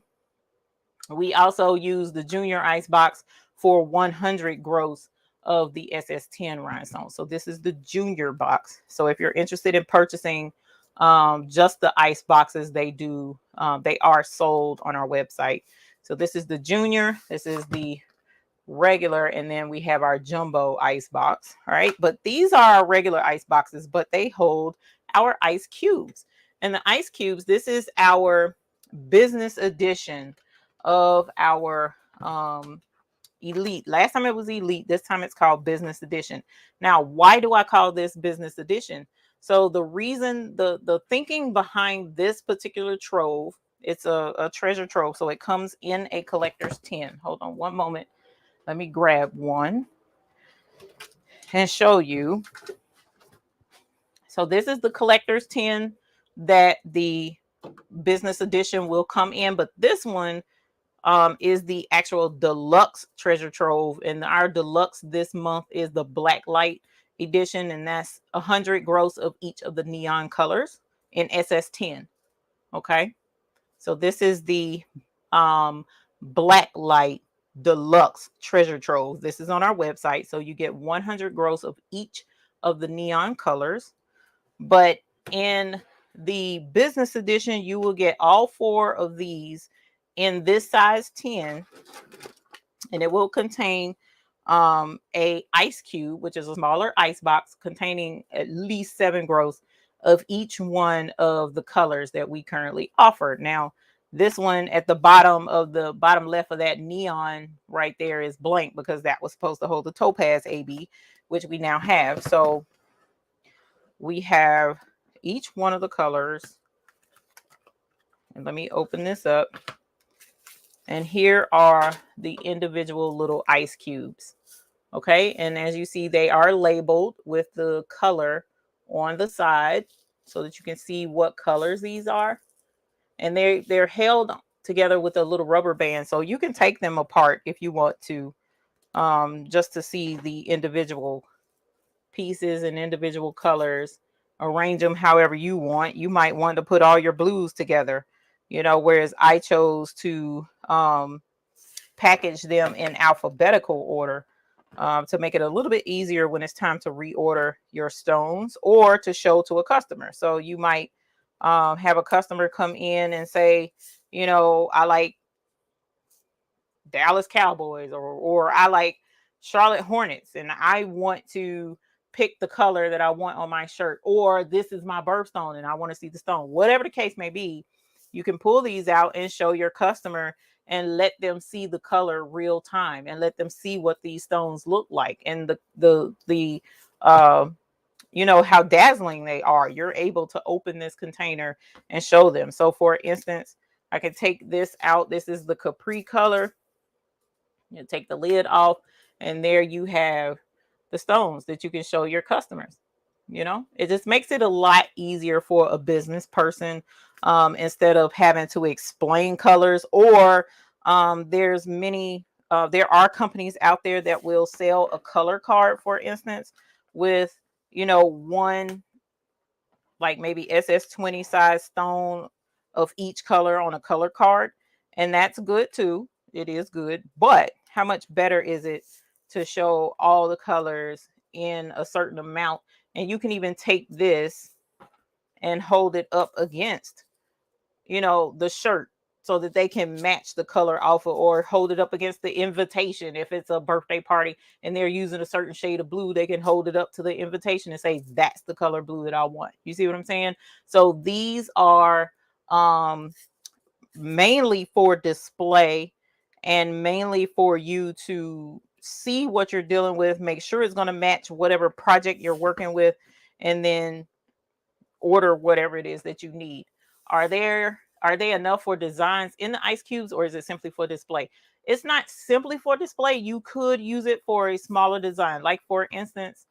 We also use the junior ice box for 100 gross of the SS10 rhinestone. So this is the junior box. So if you're interested in purchasing just the ice boxes, they are sold on our website. So this is the junior, this is the regular, and then we have our jumbo ice box. All right, but these are our regular ice boxes, but they hold our ice cubes. And the ice cubes, this is our business edition of our elite. Last time it was elite, this time it's called business edition. Now, why do I call this business edition? So the reason, the thinking behind this particular trove, it's a treasure trove, so it comes in a collector's tin. Hold on one moment, let me grab one and show you. So this is the collector's tin that the business edition will come in, but this one is the actual deluxe treasure trove, and our deluxe this month is the Blacklight edition, and that's 100 gross of each of the neon colors in SS10. Okay, so this is the Blacklight deluxe treasure trove. This is on our website, so you get 100 gross of each of the neon colors. But in the business edition, you will get all 4 of these in this size 10, and it will contain a ice cube, which is a smaller ice box containing at least 7 gross of each one of the colors that we currently offer. Now, this one at the bottom left of that neon right there is blank, because that was supposed to hold the Topaz AB, which we now have. So we have each one of the colors, and let me open this up. And here are the individual little ice cubes. Okay, and as you see, they are labeled with the color on the side so that you can see what colors these are. And they're held together with a little rubber band, so you can take them apart if you want to, just to see the individual pieces and individual colors. Arrange them however you want. You might want to put all your blues together, whereas I chose to package them in alphabetical order, to make it a little bit easier when it's time to reorder your stones or to show to a customer. So you might have a customer come in and say, I like Dallas Cowboys, or I like Charlotte Hornets, and I want to pick the color that I want on my shirt, or this is my birthstone and I want to see the stone. Whatever the case may be, you can pull these out and show your customer and let them see the color real time, and let them see what these stones look like, and the how dazzling they are. You're able to open this container and show them. So for instance, I can take this out. This is the Capri color. You take the lid off, and there you have the stones that you can show your customers. It just makes it a lot easier for a business person, instead of having to explain colors, or there are companies out there that will sell a color card, for instance, with one, like maybe SS20 size stone of each color on a color card, and that's good too. It is good, but how much better is it to show all the colors in a certain amount? And you can even take this and hold it up against the shirt, so that they can match the color off of, or hold it up against the invitation. If it's a birthday party and they're using a certain shade of blue, they can hold it up to the invitation and say, that's the color blue that I want. You see what I'm saying? So these are mainly for display, and mainly for you to see what you're dealing with, make sure it's going to match whatever project you're working with, and then order whatever it is that you need. Are there are they enough for designs in the ice cubes, or is it simply for display? It's not simply for display. You could use it for a smaller design. Like for instance,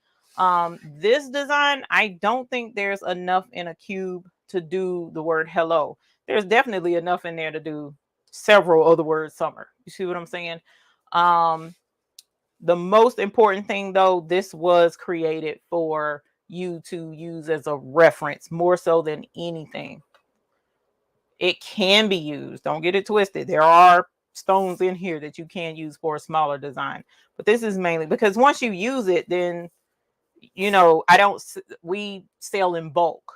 this design, I don't think there's enough in a cube to do the word hello. There's definitely enough in there to do several of the words summer. You see what I'm saying? The most important thing though, this was created for you to use as a reference more so than anything. It can be used. Don't get it twisted. There are stones in here that you can use for a smaller design, but this is mainly because once you use it, then, you know, we sell in bulk.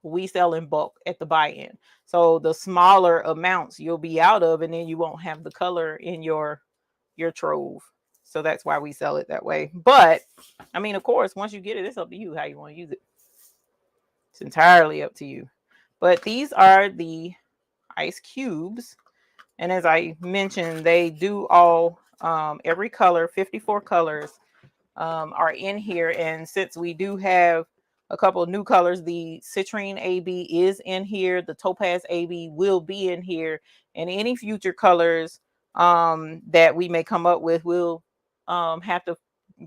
We sell in bulk at the buy-in. So the smaller amounts you'll be out of, and then you won't have the color in your Trove. So that's why we sell it that way. But I mean, of course, once you get it, it's up to you how you want to use it. It's entirely up to you. But these are the ice cubes. And as I mentioned, they do all, every color, 54 colors are in here. And since we do have a couple of new colors, the Citrine AB is in here. The Topaz AB will be in here. And any future colors that we may come up with, we'll have to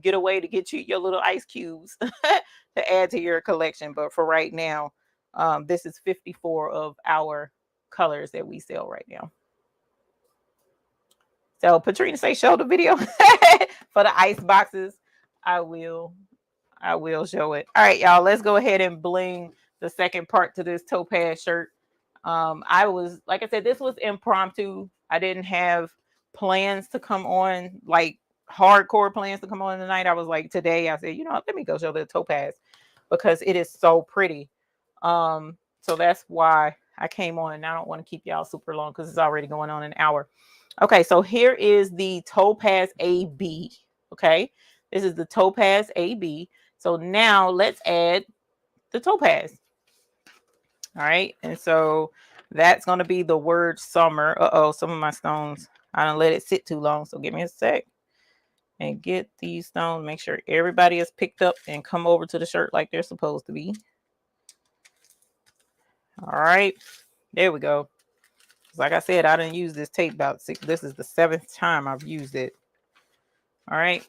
get a way to get you your little ice cubes to add to your collection. But for right now, this is 54 of our colors that we sell right now. So Patrina say show the video for the ice boxes. I will show it. All right, y'all, let's go ahead and bling the second part to this Topaz shirt. I was, like I said, this was impromptu. I didn't have plans to come on, like hardcore plans to come on tonight. I was like, today, I said, you know, let me go show the Topaz because it is so pretty. So that's why I came on, and I don't want to keep y'all super long because it's already going on an hour. Okay, so here is the Topaz AB. Okay, this is the Topaz AB. So now let's add the topaz. All right, and so that's going to be the word summer. Uh-oh, some of my stones, I don't let it sit too long, so give me a sec and get these stones. Make sure everybody is picked up and come over to the shirt like they're supposed to be. All right, there we go. Like I said, I didn't use this tape about six. This is the 7th time I've used it. All right.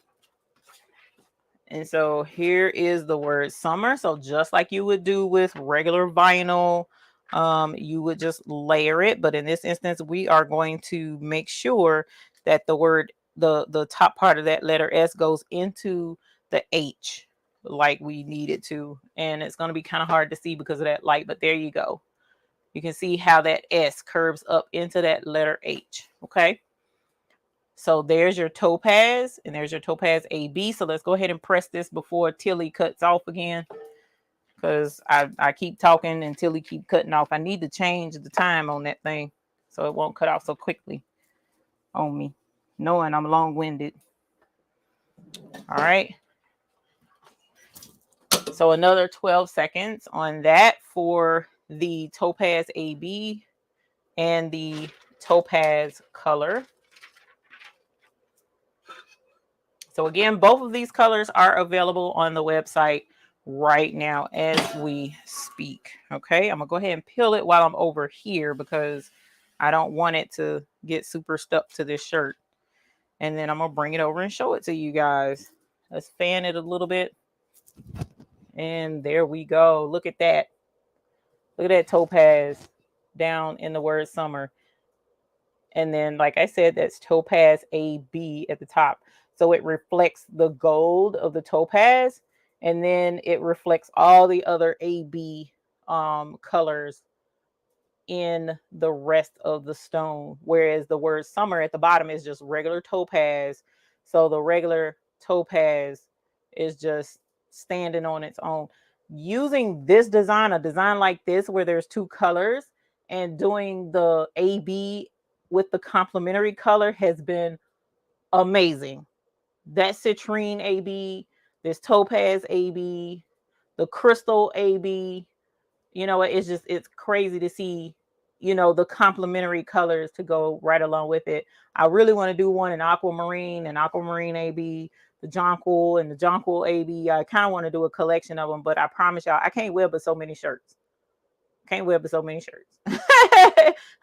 And so here is the word summer. So just like you would do with regular vinyl, you would just layer it. But in this instance, we are going to make sure that the word, the top part of that letter S goes into the H like we need it to. And it's going to be kind of hard to see because of that light, but there you go. You can see how that S curves up into that letter H. Okay. So there's your topaz, and there's your Topaz AB. So let's go ahead and press this before Tilly cuts off again, because I keep talking and Tilly keep cutting off. I need to change the time on that thing so it won't cut off so quickly on me, knowing I'm long-winded. All right. So another 12 seconds on that for the Topaz AB and the topaz color. So again, both of these colors are available on the website right now as we speak. Okay, I'm gonna go ahead and peel it while I'm over here because I don't want it to get super stuck to this shirt. And then I'm gonna bring it over and show it to you guys. Let's fan it a little bit. And there we go. Look at that. Look at that topaz down in the word summer. And then, like I said, that's Topaz AB at the top. So it reflects the gold of the topaz, and then it reflects all the other AB colors in the rest of the stone. Whereas the word summer at the bottom is just regular topaz. So the regular topaz is just standing on its own. Using this design, a design like this where there's two colors, and doing the AB with the complementary color has been amazing. That Citrine AB, this Topaz AB, the Crystal AB, you know, it's crazy to see, you know, the complementary colors to go right along with it. I really want to do one in aquamarine and aquamarine AB, the jonquil and the jonquil AB. I kind of want to do a collection of them, but I promise y'all, I can't wear but so many shirts. Can't wear but so many shirts.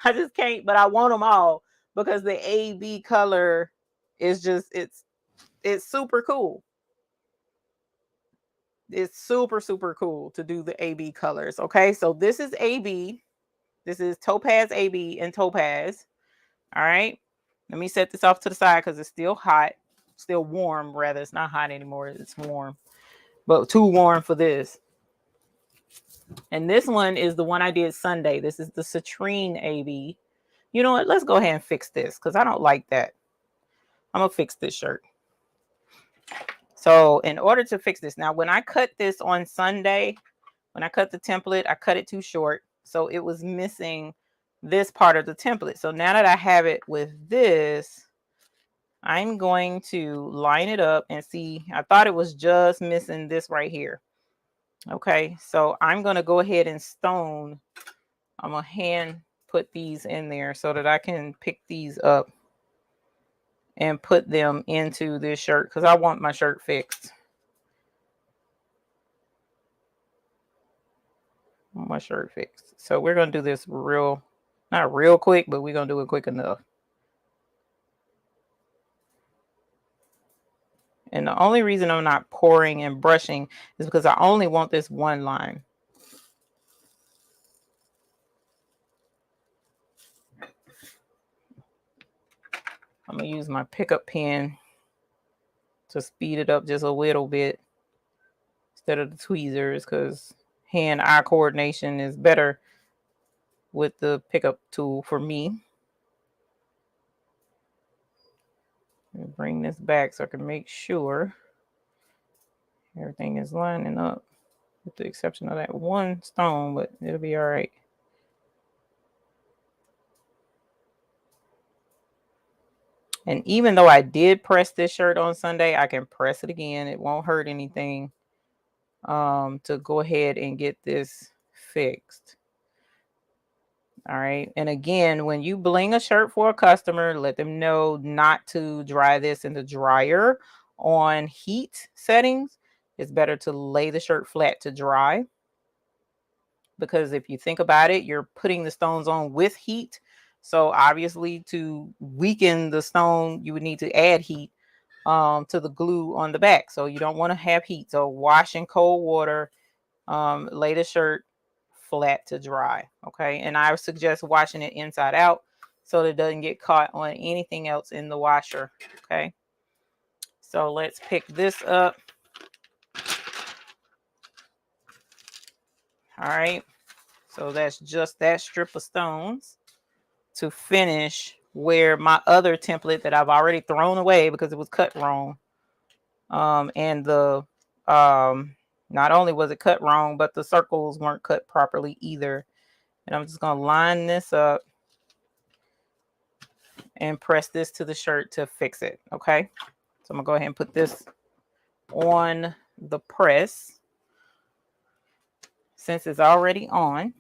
I just can't, but I want them all because the AB color is just, it's super cool. It's super, super cool to do the AB colors. Okay, so this is AB. This is Topaz AB and Topaz. All right. Let me set this off to the side because it's still hot. Still warm, rather. It's not hot anymore. It's warm. But too warm for this. And this one is the one I did Sunday. This is the Citrine AB. You know what? Let's go ahead and fix this because I don't like that. I'm going to fix this shirt. So in order to fix this, now when I cut this on Sunday, when I cut the template, I cut it too short. So it was missing this part of the template. So now that I have it with this, I'm going to line it up and see. I thought it was just missing this right here. Okay, so I'm going to go ahead and stone. I'm going to hand put these in there so that I can pick these up and put them into this shirt because I want my shirt fixed. I want my shirt fixed. So we're going to do this not real quick, but we're going to do it quick enough. And the only reason I'm not pouring and brushing is because I only want this one line. I'm going to use my pickup pen to speed it up just a little bit instead of the tweezers because hand-eye coordination is better with the pickup tool for me. Bring this back so I can make sure everything is lining up with the exception of that one stone, but it'll be all right. And even though I did press this shirt on Sunday, I can press it again. It won't hurt anything to go ahead and get this fixed. All right. And again, when you bling a shirt for a customer, let them know not to dry this in the dryer on heat settings. It's better to lay the shirt flat to dry. Because if you think about it, you're putting the stones on with heat. So obviously to weaken the stone, you would need to add heat to the glue on the back. So you don't want to have heat. So wash in cold water, lay the shirt flat to dry. Okay. And I would suggest washing it inside out so that it doesn't get caught on anything else in the washer. Okay. So let's pick this up. All right. So that's just that strip of stones to finish where my other template that I've already thrown away because it was cut wrong. And the not only was it cut wrong, but the circles weren't cut properly either. And I'm just gonna line this up and press this to the shirt to fix it. Okay, so I'm gonna go ahead and put this on the press since it's already on.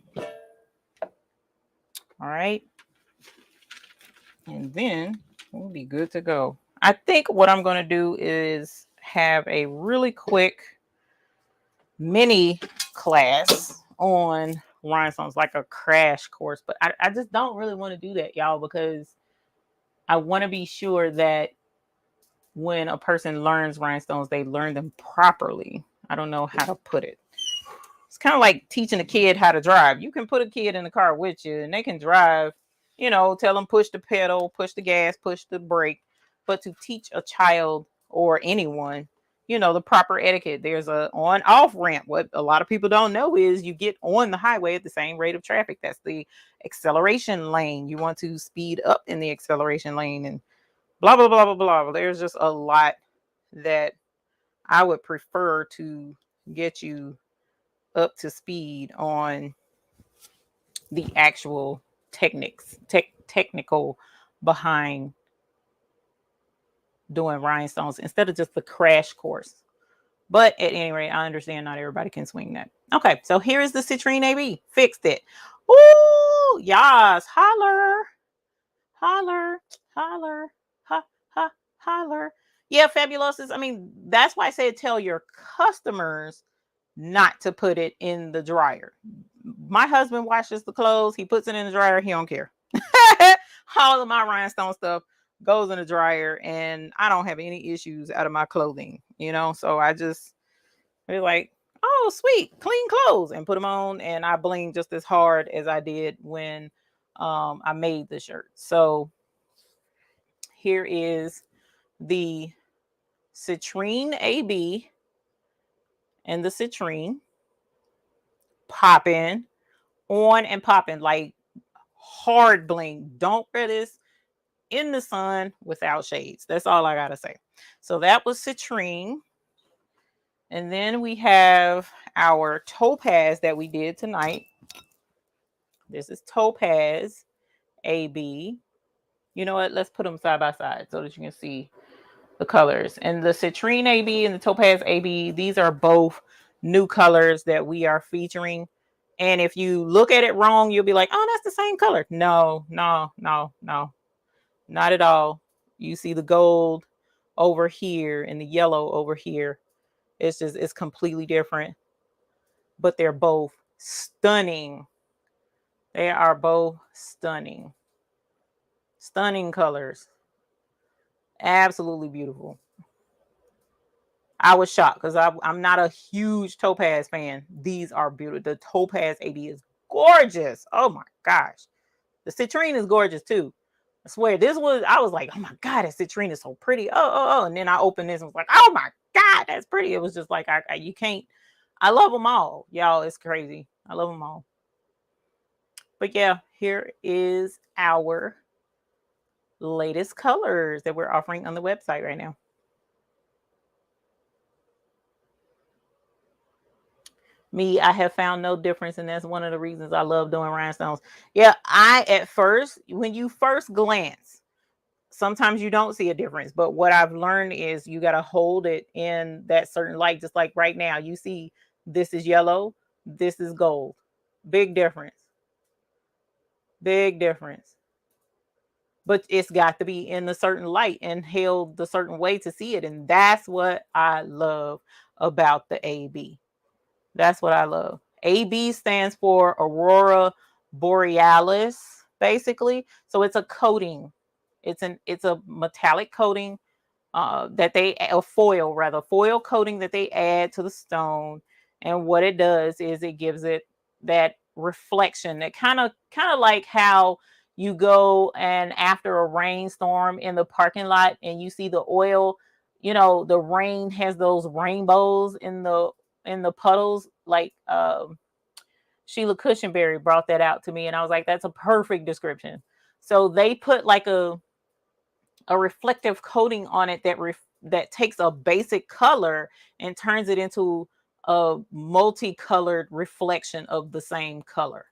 All right, and then we'll be good to go. I think what I'm going to do is have a really quick mini class on rhinestones, like a crash course, but I just don't really want to do that, y'all, because I want to be sure that when a person learns rhinestones, they learn them properly. I don't know how to put it. It's kind of like teaching a kid how to drive. You can put a kid in the car with you and they can drive, you know, tell them push the pedal, push the gas, push the brake. But to teach a child or anyone, you know, the proper etiquette, there's a on-off ramp. What a lot of people don't know is you get on the highway at the same rate of traffic. That's the acceleration lane. You want to speed up in the acceleration lane and blah, blah, blah, blah, blah. There's just a lot that I would prefer to get you up to speed on the actual technical behind doing rhinestones instead of just the crash course. But at any rate, I understand not everybody can swing that. Okay, so here is the Citrine AB. Fixed it. Ooh, yes, holler, holler, holler, ha, ha, holler. Yeah, Fabulouses. I mean, that's why I said tell your customers not to put it in the dryer. My husband washes the clothes. He puts it in the dryer. He don't care. All of my rhinestone stuff goes in the dryer, and I don't have any issues out of my clothing, you know. So I just we're like, oh, sweet, clean clothes, and put them on, and I bling just as hard as I did when I made the shirt. So here is the Citrine AB and the Citrine popping on and popping like hard bling. Don't wear this in the sun without shades. That's all I gotta say. So that was Citrine. And then we have our Topaz that we did tonight. This is Topaz AB. You know what? Let's put them side by side so that you can see the colors. And the Citrine AB and the Topaz AB, these are both new colors that we are featuring. And if you look at it wrong, you'll be like, oh, that's the same color. No, no, no, no, not at all. You see the gold over here and the yellow over here. It's completely different, but they're both stunning. They are both stunning. Stunning colors. Absolutely beautiful. I was shocked because I'm not a huge Topaz fan. These are beautiful. The Topaz AB is gorgeous. Oh my gosh. The Citrine is gorgeous too. I swear, I was like, oh my God, that Citrine is so pretty. Oh. And then I opened this and was like, oh my God, that's pretty. It was just like, you can't, I love them all. Y'all, it's crazy. I love them all. But yeah, here is our latest colors that we're offering on the website right now. Me, I have found no difference, and that's one of the reasons I love doing rhinestones. Yeah, at first, when you first glance, sometimes you don't see a difference, but what I've learned is you got to hold it in that certain light. Just like right now, you see this is yellow, this is gold. Big difference. Big difference. But it's got to be in a certain light and held the certain way to see it. And that's what I love about the AB. That's what I love. AB stands for Aurora Borealis, basically. So it's a coating. It's a metallic coating that a foil coating that they add to the stone. And what it does is it gives it that reflection, that kind of like how you go and after a rainstorm in the parking lot and you see the oil, you know, the rain has those rainbows in the puddles. Like Sheila Cushionberry brought that out to me, and I was like, that's a perfect description. So they put like a reflective coating on it that takes a basic color and turns it into a multicolored reflection of the same color.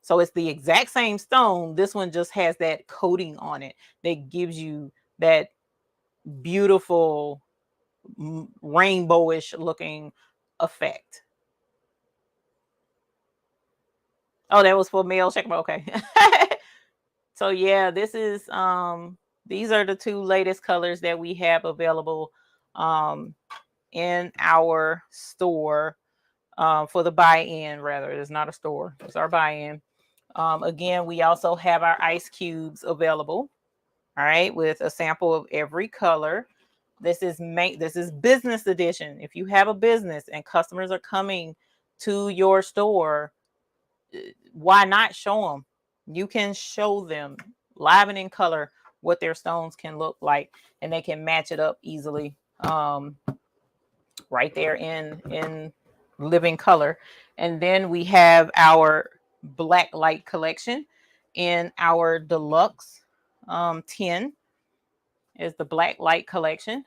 So it's the exact same stone. This one just has that coating on it that gives you that beautiful rainbowish looking effect. Oh, that was for male check. Okay. So yeah, this is these are the two latest colors that we have available in our store for the buy-in. Rather, it's not a store, it's our buy-in. Again, we also have our ice cubes available, all right, with a sample of every color. This is business edition. If you have a business and customers are coming to your store, why not show them? You can show them live and in color what their stones can look like, and they can match it up easily right there in living color. And then we have our Blacklight Collection in our Deluxe 10 is the Blacklight Collection.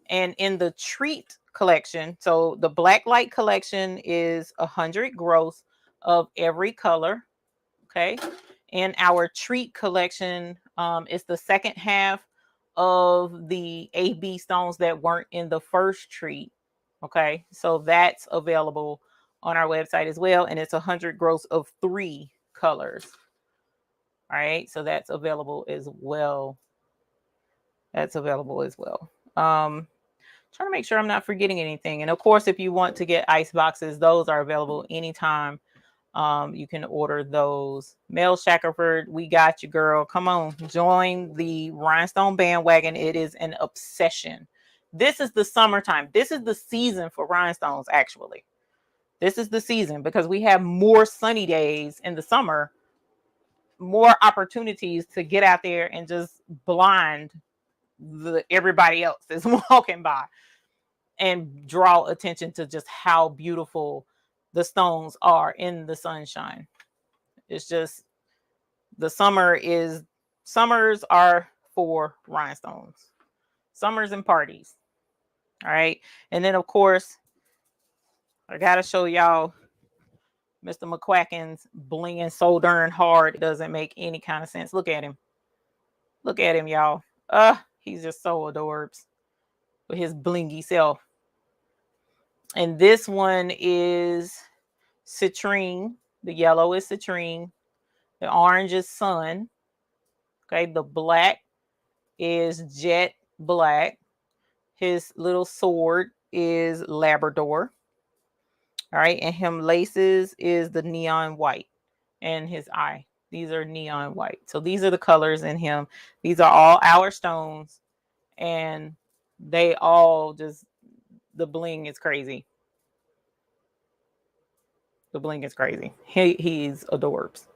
And in the Treat Collection, so the Blacklight Collection is 100 gross of every color. Okay. In our Treat Collection, it's the second half of the AB stones that weren't in the first treat. Okay. So that's available on our website as well. And it's 100 gross of 3 colors. All right. So that's available as well. Trying to make sure I'm not forgetting anything. And of course, if you want to get ice boxes, those are available anytime. You can order those. Mel Shackelford, we got you, girl. Come on, join the rhinestone bandwagon. It is an obsession. This is the summertime. This is the season for rhinestones, actually. This is the season because we have more sunny days in the summer, more opportunities to get out there and just blind everybody else that's walking by and draw attention to just how beautiful the stones are in the sunshine. It's just the summers are for rhinestones, summers and parties. All right. And then of course, I gotta show y'all Mr. McQuacken's blinging so darn hard it doesn't make any kind of sense. Look at him. Look at him, y'all. He's just so adorbs with his blingy self. And this one is Citrine. The yellow is Citrine. The orange is Sun. Okay, the black is Jet Black. His little sword is Labrador. All right, and him laces is the neon white, and his eye. These are neon white. So these are the colors in him. These are all our stones, and they all just, the bling is crazy. The bling is crazy. He's adorbs.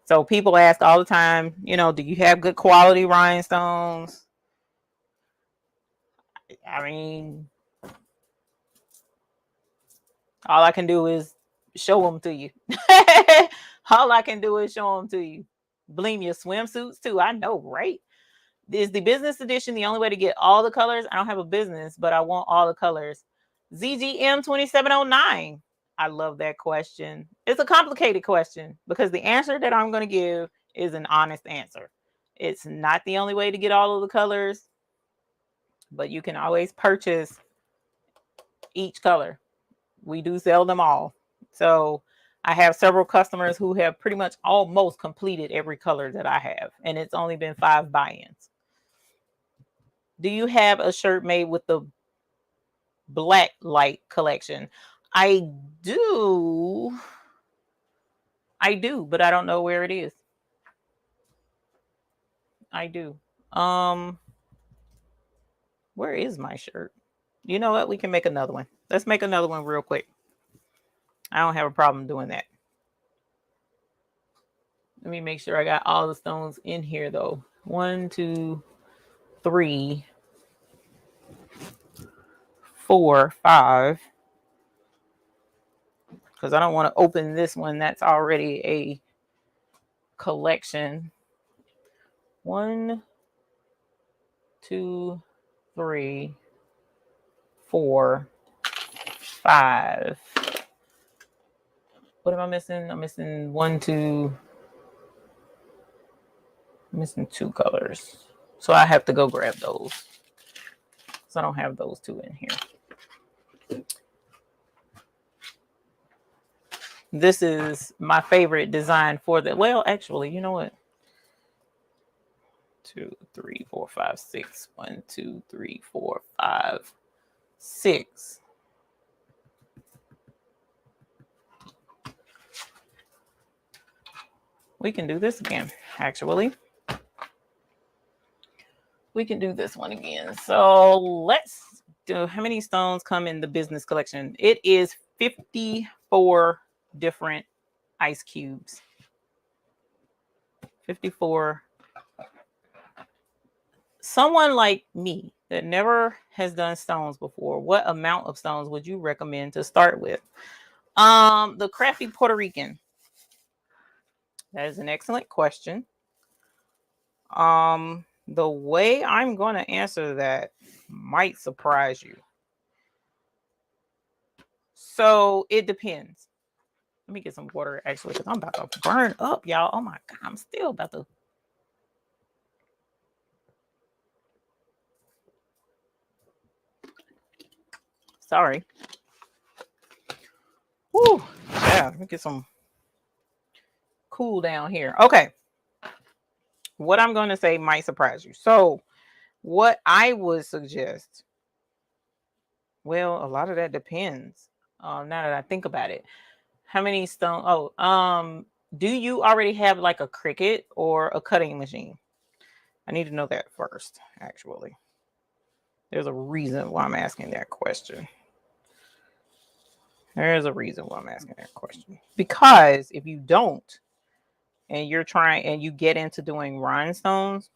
So people ask all the time, you know, do you have good quality rhinestones? I mean, all I can do is show them to you. All I can do is show them to you. Bling your swimsuits too. I know, right? Is the business edition the only way to get all the colors? I don't have a business, but I want all the colors. ZGM 2709. I love that question. It's a complicated question because the answer that I'm going to give is an honest answer. It's not the only way to get all of the colors, but you can always purchase each color. We do sell them all. So I have several customers who have pretty much almost completed every color that I have, and it's only been 5 buy-ins. Do you have a shirt made with the Blacklight Collection? I do, but I don't know where it is. I do. Where is my shirt? You know what? We can make another one. Let's make another one real quick. I don't have a problem doing that. Let me make sure I got all the stones in here though. 1, 2, 3, 4, 5. Because I don't want to open this one. That's already a collection. 1, 2, 3, 4, 5. What am I missing? I'm missing 1, 2. I'm missing 2 colors. So I have to go grab those. So I don't have those 2 in here. This is my favorite design for the, well, actually, you know what? 2, 3, 4, 5, 6. 1, 2, 3, 4, 5, 6. We can do this again, actually. We can do this one again. So let's do, how many stones come in the business collection? It is 54 different ice cubes. 54. Someone like me that never has done stones before, what amount of stones would you recommend to start with? The Crafty Puerto Rican. That is an excellent question. The way I'm going to answer that might surprise you. So it depends. Let me get some water actually, because I'm about to burn up, y'all. Oh my God, I'm still about to. Sorry. Whew. Yeah, let me get some cool down here. Okay. What I'm going to say might surprise you. So What I would suggest, well, a lot of that depends. Now that I think about it, how many stone? Oh, do you already have like a Cricut or a cutting machine? I need to know that first. Actually, there's a reason why I'm asking that question. There's a reason why I'm asking that question. Because if you don't, and you're trying and you get into doing rhinestones,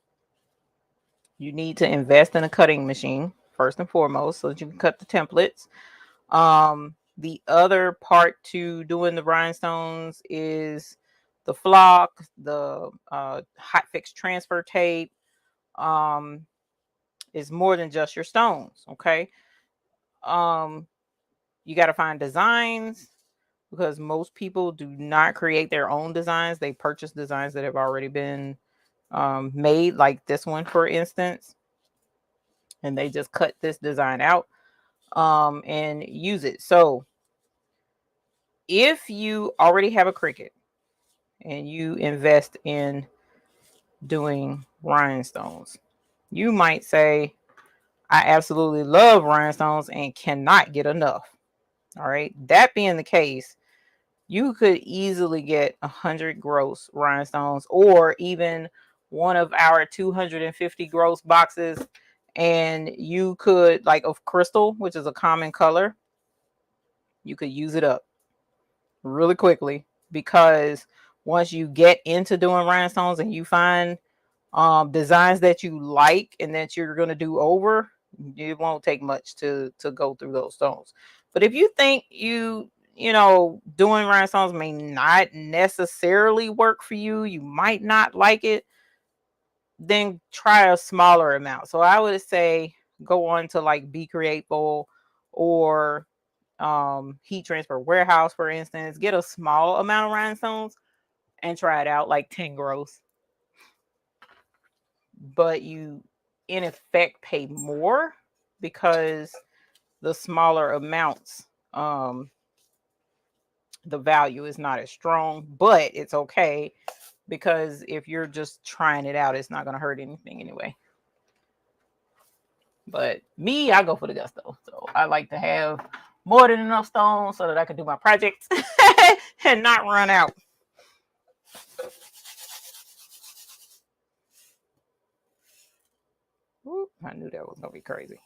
you need to invest in a cutting machine first and foremost so that you can cut the templates. The other part to doing the rhinestones is the flock, the hot fix transfer tape. Is more than just your stones. Okay. Um, you got to find designs because most people do not create their own designs. They purchase designs that have already been made, like this one, for instance, and they just cut this design out and use it. So if you already have a Cricut and you invest in doing rhinestones, you might say, I absolutely love rhinestones and cannot get enough. All right. That being the case, you could easily get 100 gross rhinestones or even one of our 250 gross boxes. And you could, like, of crystal, which is a common color, you could use it up really quickly, because once you get into doing rhinestones and you find designs that you like and that you're going to do over, it won't take much to go through those stones. But if you think doing rhinestones may not necessarily work for you, you might not like it, then try a smaller amount. So I would say go on to like Be Createful or Heat Transfer Warehouse, for instance. Get a small amount of rhinestones and try it out, like 10 gross. But you in effect pay more because the smaller amounts, the value is not as strong, but it's okay because if you're just trying it out, it's not going to hurt anything anyway. But me, I go for the gusto. So I like to have more than enough stones so that I can do my projects and not run out. Ooh, I knew that was going to be crazy.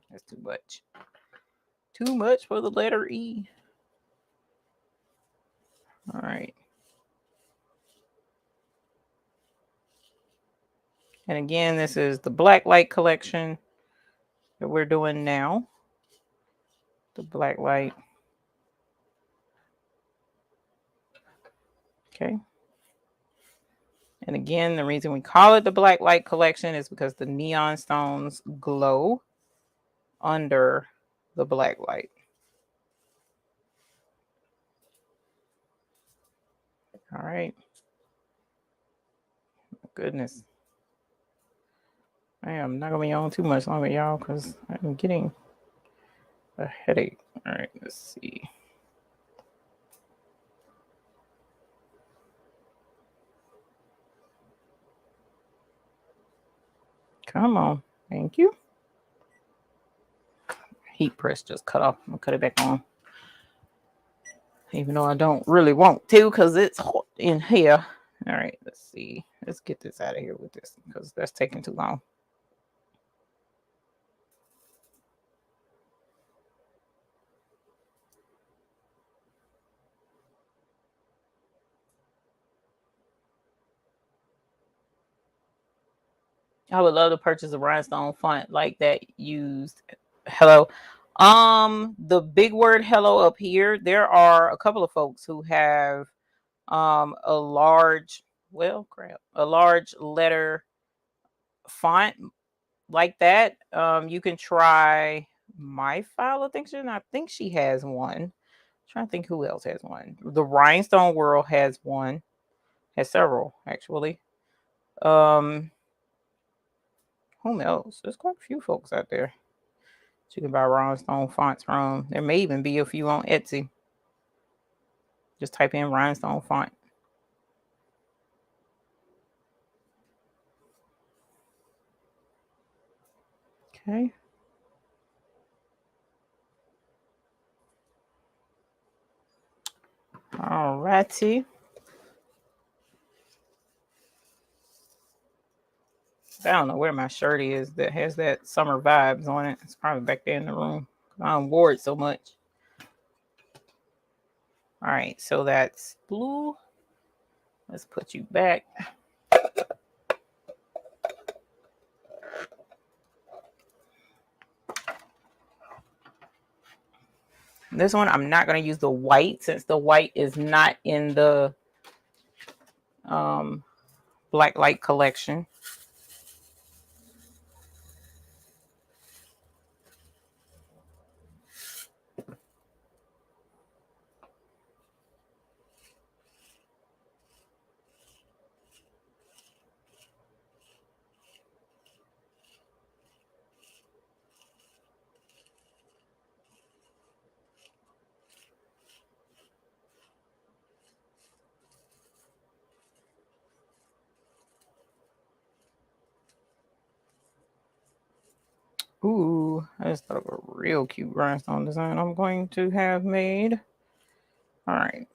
That's too much. Too much for the letter E. All right. And again, this is the Blacklight Collection that we're doing now. The Blacklight. Okay. And again, the reason we call it the Blacklight Collection is because the neon stones glow under the black light. All right. Goodness. I am not going to be on too much longer, y'all, because I'm getting a headache. All right, let's see. Come on. Thank you. Heat press just cut off. I'm going to cut it back on. Even though I don't really want to because it's hot in here. All right, let's see. Let's get this out of here with this because that's taking too long. I would love to purchase a rhinestone font like that used. Hello. The big word hello up here. There are a couple of folks who have a large, a large letter font like that. You can try my file. I think she has one. I'm trying to think who else has one. The Rhinestone World has one. Has several actually. Whom else? There's quite a few folks out there you can buy rhinestone fonts from. There may even be a few on Etsy. Just type in rhinestone font. Okay. All righty. I don't know where my shirt is that has that summer vibes on it. It's probably back there in the room. I don't wear it so much. All right, so that's blue. Let's put you back. This one, I'm not going to use the white since the white is not in the Blacklight Collection. Ooh, I just thought of a real cute rhinestone design I'm going to have made. All right.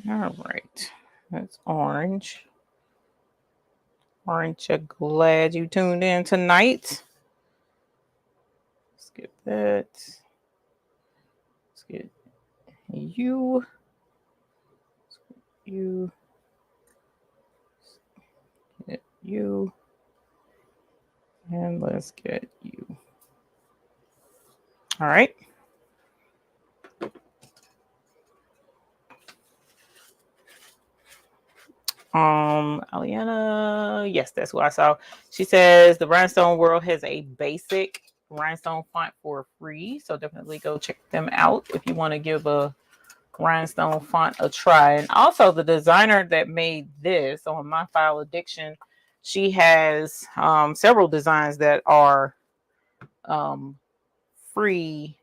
All right. That's orange. Aren't you glad you tuned in tonight? Skip that. Let's get you. You. Get you. And let's get you. All right. Aliana, yes, that's what I saw. She says the Rhinestone World has a basic rhinestone font for free, so definitely go check them out if you want to give a rhinestone font a try. And also, the designer that made this on My File Addiction, she has several designs that are free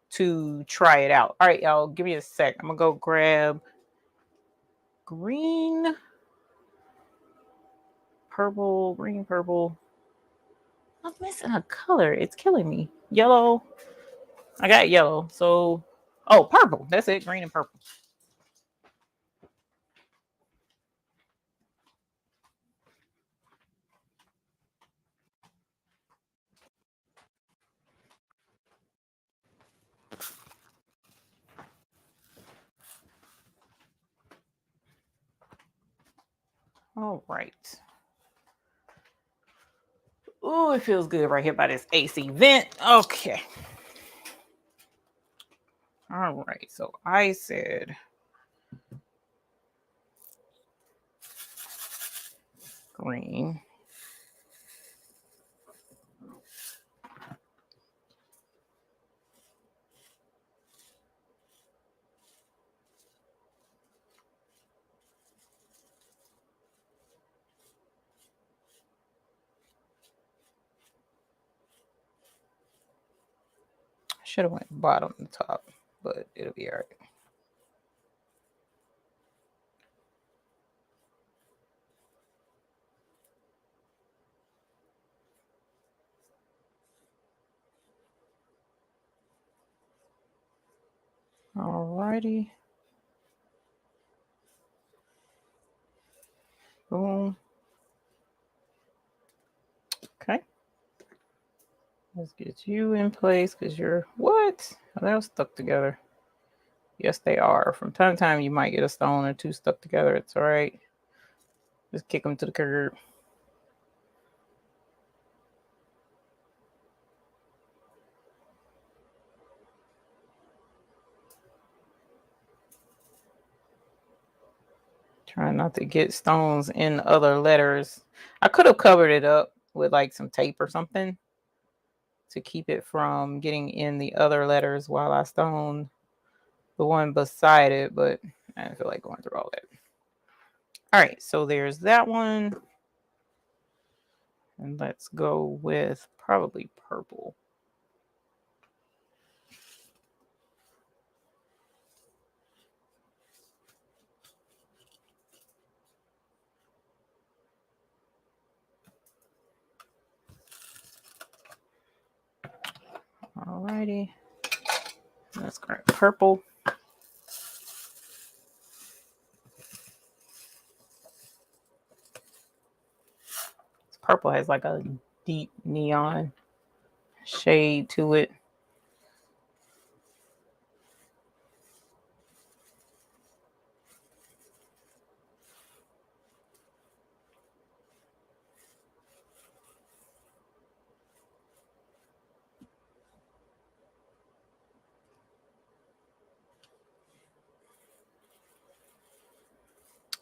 to try it out. All right, y'all, give me a sec. I'm gonna go grab green, purple, green, purple. I'm missing a color. It's killing me. Yellow. I got yellow. So, oh, purple. That's it. Green and purple. All right. Oh, it feels good right here by this AC vent. Okay. All right. So I said green. Should have went bottom to top, but it'll be all right. All righty. Boom. Okay. Let's get you in place because you're what? Oh, that was stuck together. Yes, they are. From time to time, you might get a stone or two stuck together. It's all right. Just kick them to the curb. Trying not to get stones in other letters. I could have covered it up with like some tape or something. to keep it from getting in the other letters while I stone the one beside it, but I didn't feel like going through all that. All right, so there's that one. And let's go with probably purple. Alrighty. Let's grab purple. Purple has like a deep neon shade to it.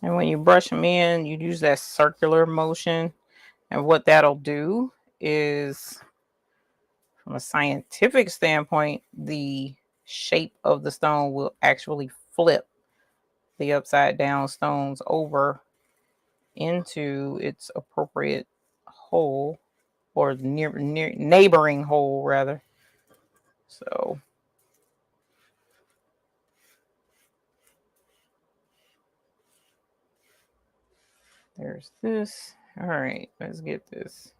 And when you brush them in, you use that circular motion. And what that'll do is, from a scientific standpoint, the shape of the stone will actually flip the upside down stones over into its appropriate hole, or near neighboring hole rather. So there's this. All right, let's get this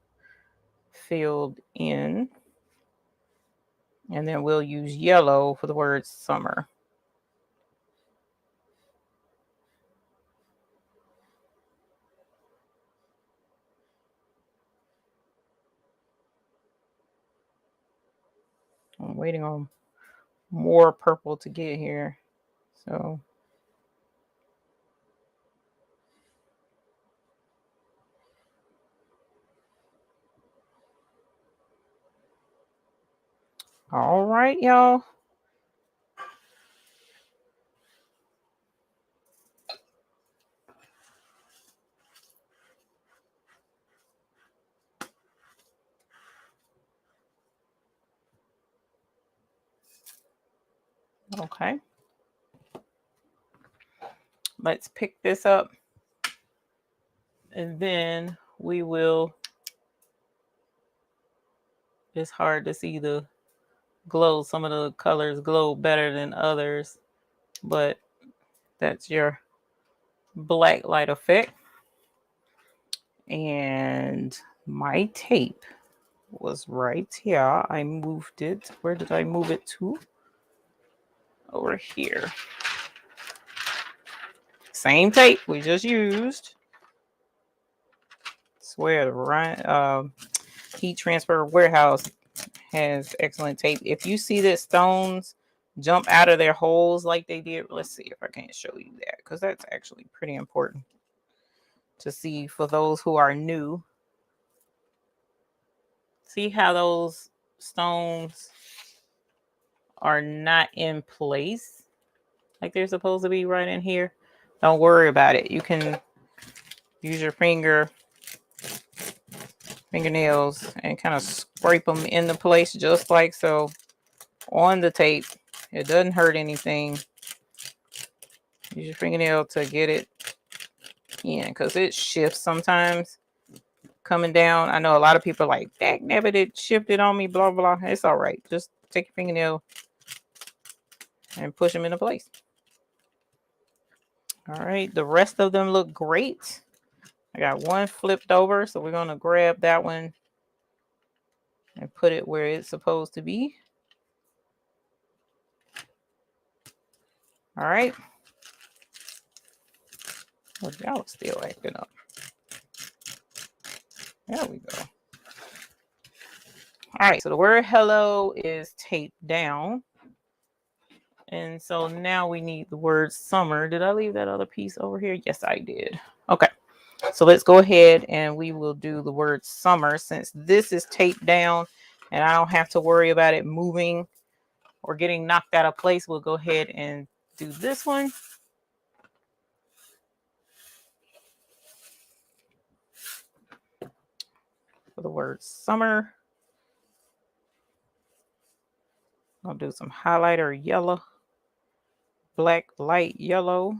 filled in. And then we'll use yellow for the word summer. I'm waiting on more purple to get here. So all right, y'all. Okay. Let's pick this up. And then we will, it's hard to see the glow. Some of the colors glow better than others, but that's your blacklight effect. And my tape was right here. I moved it. Where did I move it to? Over here. Same tape we just used. I swear the Heat Transfer Warehouse has excellent tape. If you see that stones jump out of their holes like they did, let's see if I can show you that, because that's actually pretty important to see for those who are new. See how those stones are not in place like they're supposed to be right in here? Don't worry about it. You can use your fingernails and kind of scrape them into place just like so on the tape. It doesn't hurt anything. Use your fingernail to get it in, because it shifts sometimes coming down. I know a lot of people are like, "Dang, never it shifted on me, blah, blah." It's all right. Just take your fingernail and push them into place. All right. The rest of them look great. I got one flipped over, so we're going to grab that one and put it where it's supposed to be. All right. Oh, y'all are still acting up. There we go. All right. So the word hello is taped down. And so now we need the word summer. Did I leave that other piece over here? Yes, I did. Okay. So let's go ahead and we will do the word summer. Since this is taped down and I don't have to worry about it moving or getting knocked out of place, we'll go ahead and do this one. For the word summer. I'll do some highlighter yellow, black light yellow.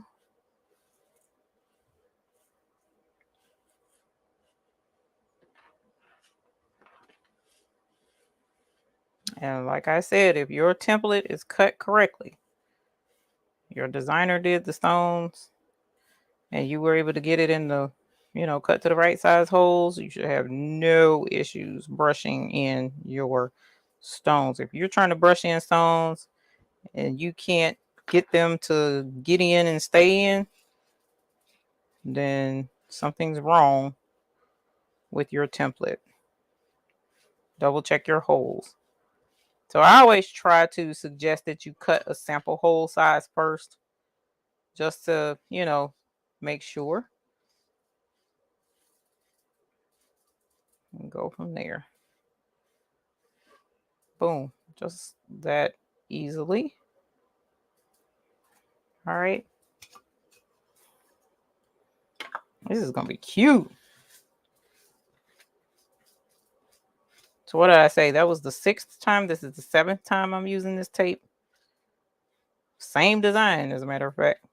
And like I said, if your template is cut correctly, your designer did the stones, and you were able to get it in the, cut to the right size holes, you should have no issues brushing in your stones. If you're trying to brush in stones and you can't get them to get in and stay in, then something's wrong with your template. Double check your holes. So I always try to suggest that you cut a sample hole size first, just to, make sure. And go from there. Boom. Just that easily. All right. This is going to be cute. So what did I say? That was the 6th time. This is the 7th time I'm using this tape. Same design, as a matter of fact.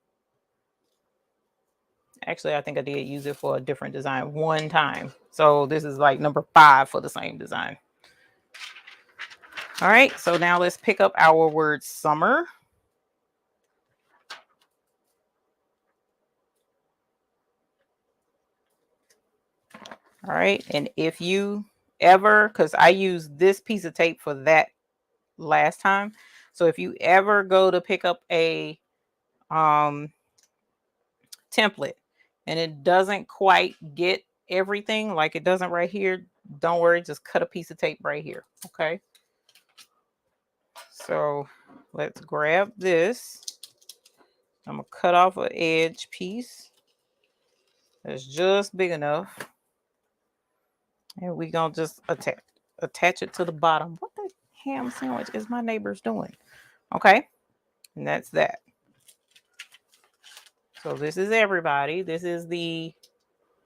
Actually, I think I did use it for a different design one time. So this is like number 5 for the same design. All right. So now let's pick up our word summer. All right. And if you ever, because I used this piece of tape for that last time. So if you ever go to pick up a template and it doesn't quite get everything, like it doesn't right here, don't worry, just cut a piece of tape right here. Okay. So let's grab this. I'm gonna cut off an edge piece that's just big enough. And we're gonna just attach it to the bottom. What the ham sandwich is my neighbor's doing? Okay. And that's that. So this is everybody. This is the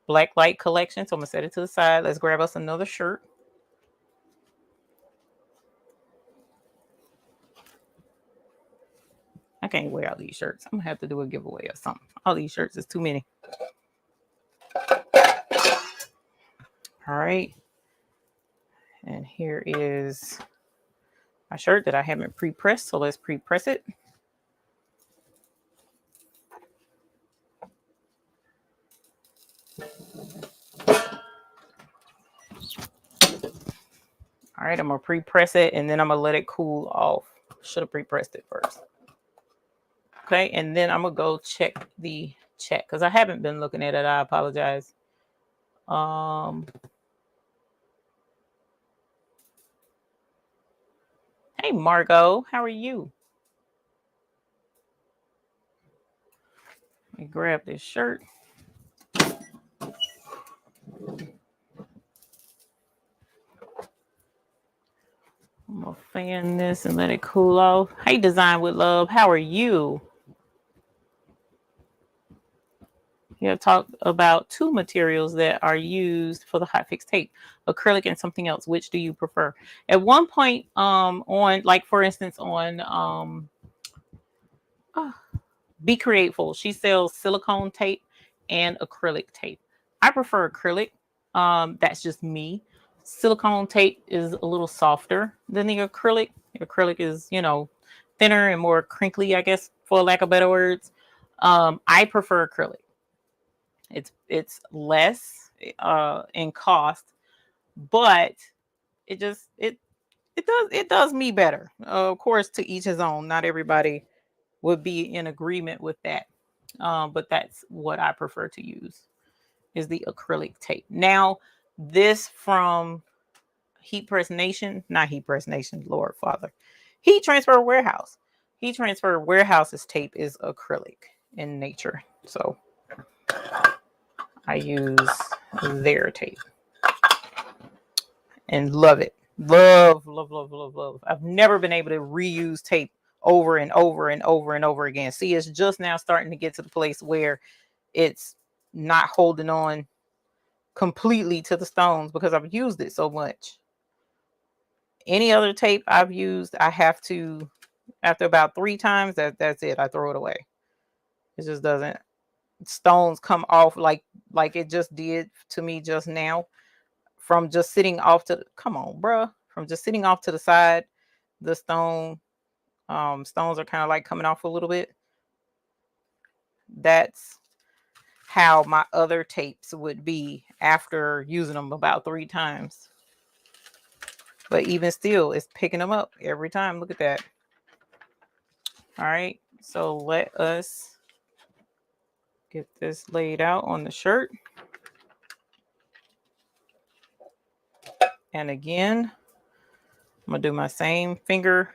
Blacklight Collection. So I'm gonna set it to the side. Let's grab us another shirt. I can't wear all these shirts. I'm gonna have to do a giveaway or something. All these shirts is too many. All right. And here is my shirt that I haven't pre-pressed. So let's pre-press it. All right, I'm gonna pre-press it and then I'm gonna let it cool off. Should have pre-pressed it first. Okay, and then I'm gonna go check the chat because I haven't been looking at it. I apologize. Hey Margot, how are you? Let me grab this shirt. I'm gonna fan this and let it cool off. Hey Design with Love, how are you? Here, talk about 2 materials that are used for the hot fix tape: acrylic and something else. Which do you prefer? At one point, on, like for instance, on Be Createful, she sells silicone tape and acrylic tape. I prefer acrylic. That's just me. Silicone tape is a little softer than the acrylic. The acrylic is, thinner and more crinkly, I guess, for lack of better words. I prefer acrylic. It's less in cost, but it does me better. Of course, to each his own. Not everybody would be in agreement with that, but that's what I prefer to use, is the acrylic tape. Now, this from Heat Press Nation, not Heat Press Nation, Lord Father, Heat Transfer Warehouse. Heat Transfer Warehouse's tape is acrylic in nature, so I use their tape and love it. Love, love, love, love, love. I've never been able to reuse tape over and over and over and over again. See, it's just now starting to get to the place where it's not holding on completely to the stones because I've used it so much. Any other tape I've used, I have to, after about 3 times, that's it. I throw it away. It just doesn't, stones come off like it just did to me just now, from just sitting off to the, come on, bruh, from just sitting off to the side. The stones are kind of like coming off a little bit. That's how my other tapes would be after using them about 3 times. But even still, it's picking them up every time. Look at that. All right, so let us get this laid out on the shirt. And again, I'm gonna do my same finger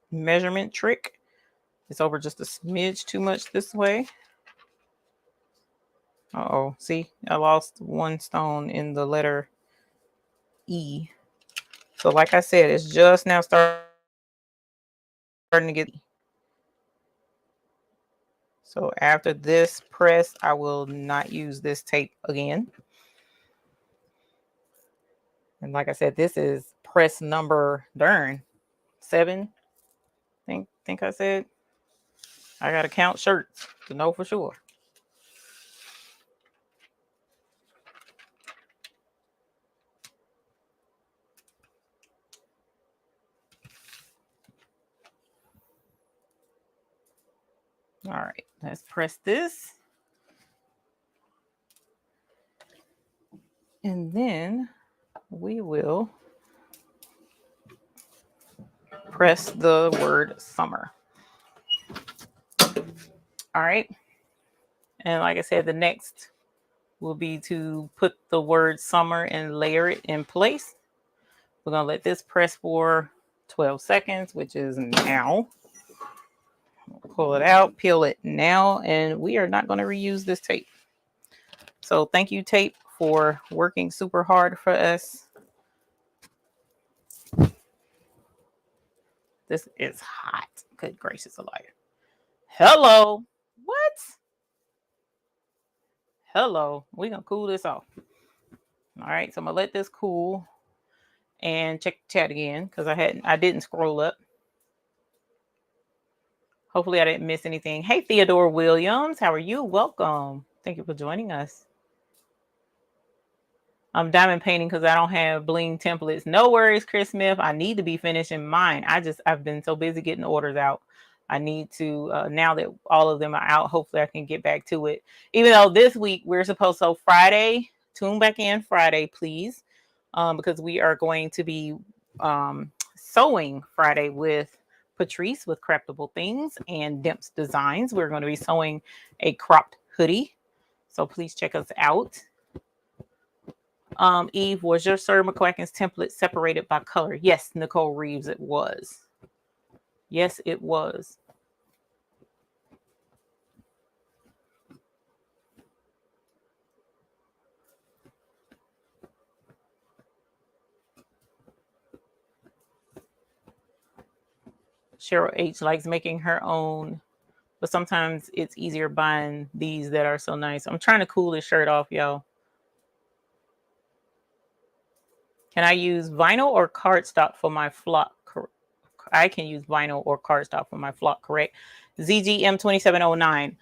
measurement trick. It's over just a smidge too much this way. Uh-oh, see, I lost one stone in the letter E. So like I said, it's just now starting to get. So after this press, I will not use this tape again. And like I said, this is press number 7. Think I said. I gotta count shirts to know for sure. All right, let's press this. And then we will press the word summer. All right. And like I said, the next will be to put the word summer and layer it in place. We're going to let this press for 12 seconds, which is now. Pull it out, peel it now, and we are not going to reuse this tape. So thank you, tape, for working super hard for us. This is hot. Good gracious alive. Hello. What? Hello. We're going to cool this off. All right, so I'm going to let this cool and check the chat again because I didn't scroll up. Hopefully I didn't miss anything. Hey, Theodore Williams, how are you? Welcome. Thank you for joining us. I'm diamond painting because I don't have bling templates. No worries, Chris Smith. I need to be finishing mine. I've been so busy getting orders out. I need to, now that all of them are out, hopefully I can get back to it. Even though this week we're supposed to, Friday, tune back in Friday, please. Because we are going to be sewing Friday with Patrice with Craftable Things and Dimps Designs. We're going to be sewing a cropped hoodie. So please check us out. Eve, was your Sir McQuacken's template separated by color? Yes, Nicole Reeves, it was. Yes, it was. Cheryl H likes making her own, but sometimes it's easier buying these that are so nice. I'm trying to cool this shirt off, y'all. Can I use vinyl or cardstock for my flock? I can use vinyl or cardstock for my flock, correct? ZGM2709.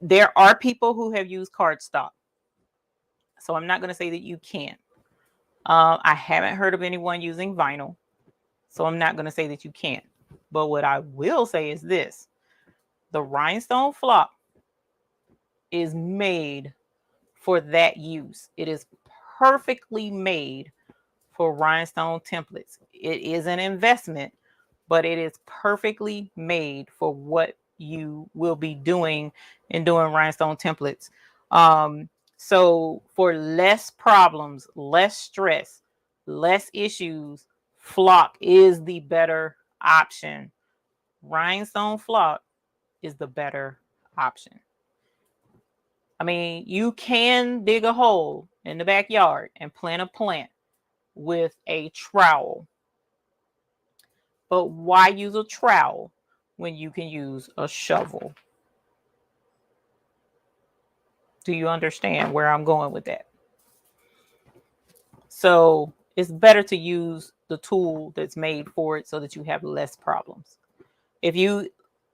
There are people who have used cardstock, so I'm not going to say that you can't. I haven't heard of anyone using vinyl, so I'm not going to say that you can't. But what I will say is this. The rhinestone flock is made for that use. It is perfectly made for rhinestone templates. It is an investment, but it is perfectly made for what you will be doing in doing rhinestone templates. So for less problems, less stress, less issues, flock is the better option. Rhinestone flock is the better option. I mean, you can dig a hole in the backyard and plant a plant with a trowel. But why use a trowel when you can use a shovel? Do you understand where I'm going with that? So it's better to use the tool that's made for it so that you have less problems. If you,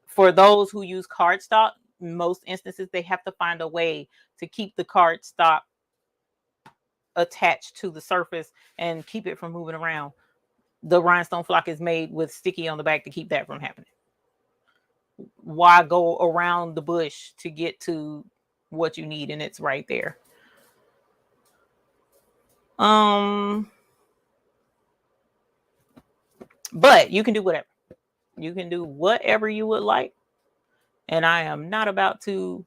for those who use cardstock, in most instances, they have to find a way to keep the cardstock attached to the surface and keep it from moving around. The rhinestone flock is made with sticky on the back to keep that from happening. Why go around the bush to get to what you need? And it's right there. But you can do whatever. You can do whatever you would like. And I am not about to,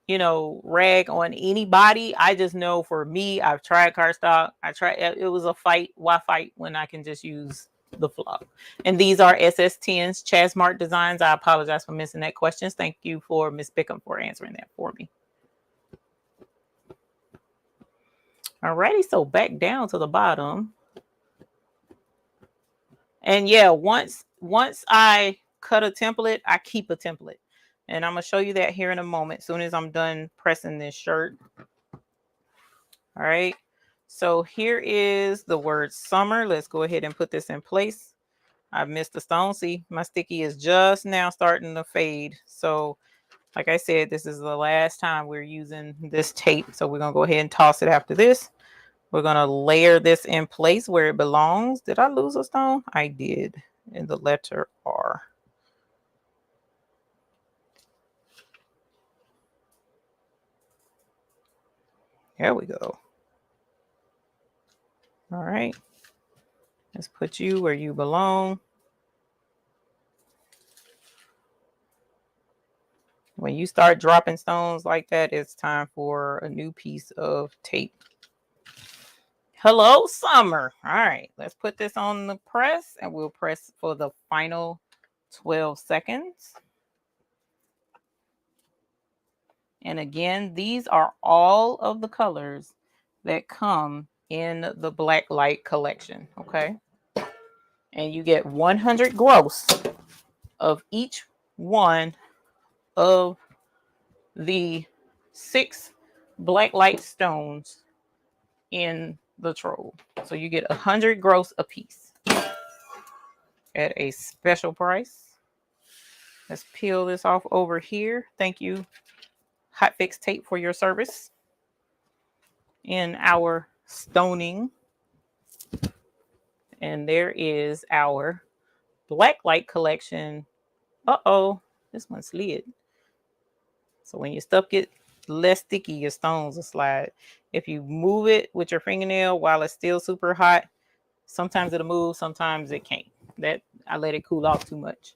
you know, rag on anybody. I just know for me, I've tried cardstock. It was a fight. Why fight when I can just use the flock? And these are SS10s, Chasmart Designs. I apologize for missing that question. Thank you for Miss Bickham for answering that for me. Alrighty, so back down to the bottom. And yeah, once I cut a template, I keep a template. And I'm going to show you that here in a moment, as soon as I'm done pressing this shirt. All right. So here is the word summer. Let's go ahead and put this in place. I've missed the stone. See, my sticky is just now starting to fade. So like I said, this is the last time we're using this tape. So we're going to go ahead and toss it after this. We're going to layer this in place where it belongs. Did I lose a stone? I did, in the letter R. There we go. All right. Let's put you where you belong. When you start dropping stones like that, it's time for a new piece of tape. Hello, summer. All right, let's put this on the press and we'll press for the final 12 seconds. And again, these are all of the colors that come in the Blacklight collection, okay? And you get 100 gross of each one of the 6 Blacklight stones in the Trove. So you get 100 gross a piece at a special price. Let's peel this off over here. Thank you, Hot Fix Tape, for your service in our stoning. And there is our Blacklight collection. Uh-oh, this one slid. So when your stuff gets less sticky, your stones will slide. If you move it with your fingernail while it's still super hot, sometimes it'll move, sometimes it can't. That I let it cool off too much.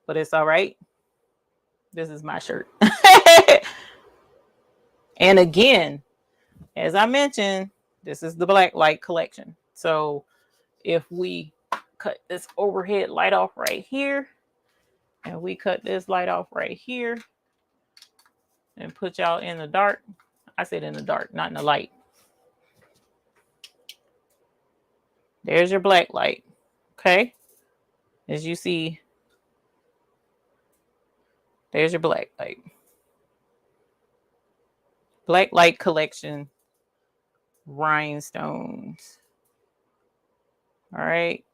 But it's all right. This is my shirt. And again, as I mentioned, this is the Blacklight collection. So if we cut this overhead light off right here, and we cut this light off right here, and put y'all in the dark. I said in the dark, not in the light. There's your Blacklight. Okay. As you see, there's your Blacklight. Blacklight collection rhinestones. All right.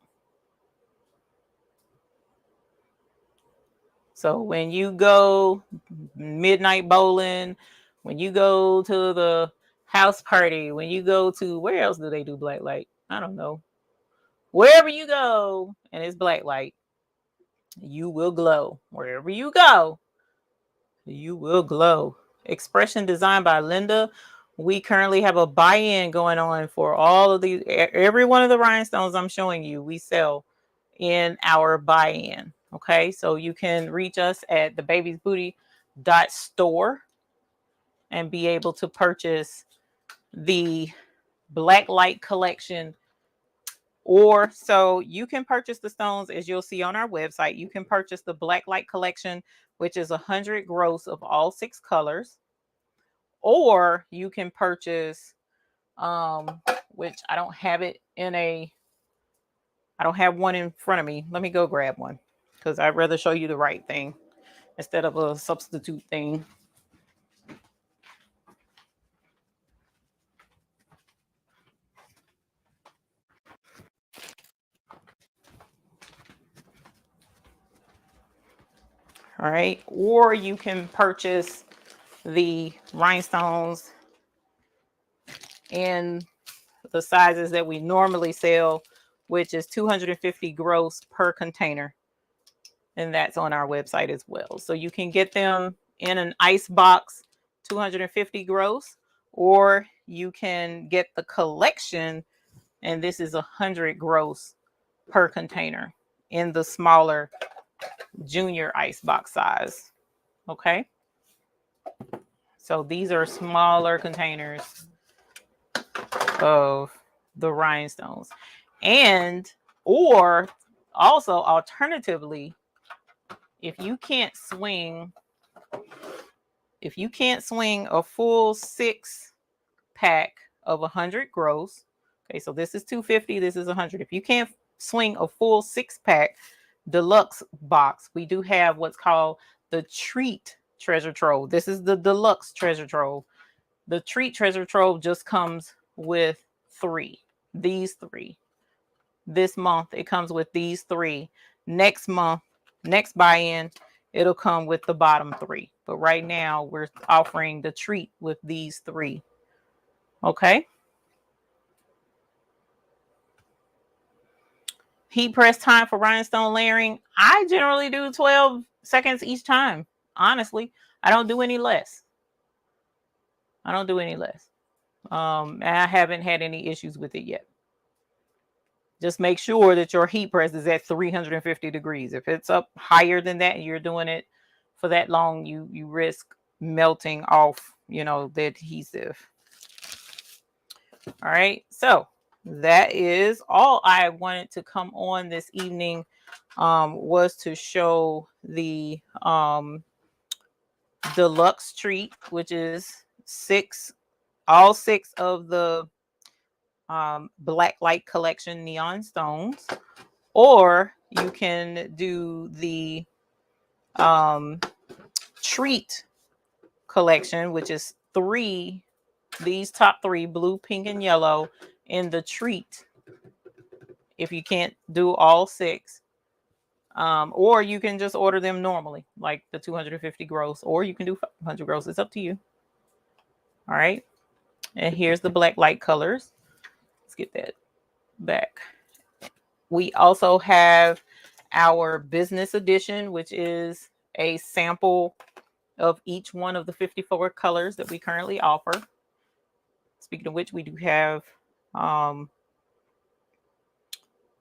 So when you go midnight bowling, when you go to the house party, when you go to, where else do they do Blacklight? I don't know. Wherever you go and it's Blacklight, you will glow. Wherever you go, you will glow. Expression Design by Linda. We currently have a buy-in going on for all of these. Every one of the rhinestones I'm showing you, we sell in our buy-in. Okay, so you can reach us at thebabiesbooty.store and be able to purchase the Blacklight collection. Or so you can purchase the stones, as you'll see on our website. You can purchase the Blacklight collection, which is 100 gross of all 6 colors. Or you can purchase, which I don't have it in a, I don't have one in front of me. Let me go grab one because I'd rather show you the right thing instead of a substitute thing. All right. Or you can purchase the rhinestones in the sizes that we normally sell, which is 250 gross per container. And that's on our website as well. So you can get them in an ice box, 250 gross, or you can get the collection, and this is 100 gross per container in the smaller junior ice box size. Okay. So these are smaller containers of the rhinestones. And, or also alternatively, if you can't swing a full 6-pack of 100 gross, okay, so this is 250, this is 100. If you can't swing a full 6-pack deluxe box, we do have what's called the treat treasure trove. This is the deluxe treasure trove. The treat treasure trove just comes with these three. This month it comes with these 3. Next month, next buy-in, it'll come with the bottom 3. But right now we're offering the treat with these 3. Okay. Heat press time for rhinestone layering. I generally do 12 seconds each time. Honestly, I don't do any less. And I haven't had any issues with it yet. Just make sure that your heat press is at 350 degrees. If it's up higher than that and you're doing it for that long, you risk melting off, the adhesive. All right. So that is all I wanted to come on this evening, was to show the deluxe treat, which is all 6 of the Blacklight Collection neon stones, or you can do the treat collection, which is these top 3, blue, pink, and yellow, in the treat. If you can't do all 6, or you can just order them normally, like the 250 gross, or you can do 500 gross. It's up to you. All right. And here's the Blacklight colors. Let's get that back. We also have our business edition, which is a sample of each one of the 54 colors that we currently offer. Speaking of which, we do have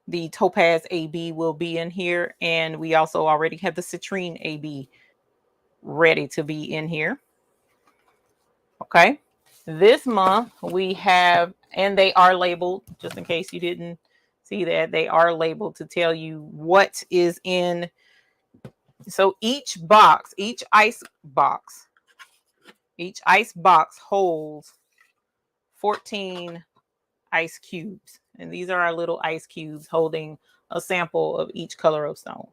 the Topaz AB will be in here, and we also already have the Citrine AB ready to be in here. Okay. This month we have, and they are labeled, just in case you didn't see that, they are labeled to tell you what is in. So each ice box holds 14 ice cubes. And these are our little ice cubes holding a sample of each color of stone.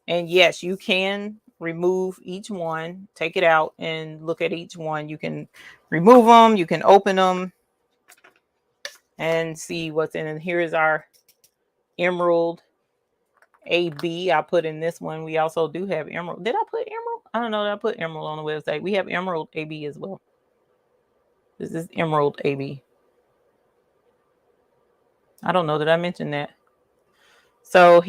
And yes, you can remove each one, take it out and look at each one. You can remove them, you can open them and see what's in. And here is our Emerald AB. I put in this one. We also do have Emerald. Did I put Emerald? I don't know that I put Emerald on the website. We have Emerald AB as well. This is Emerald AB. I don't know that I mentioned that. So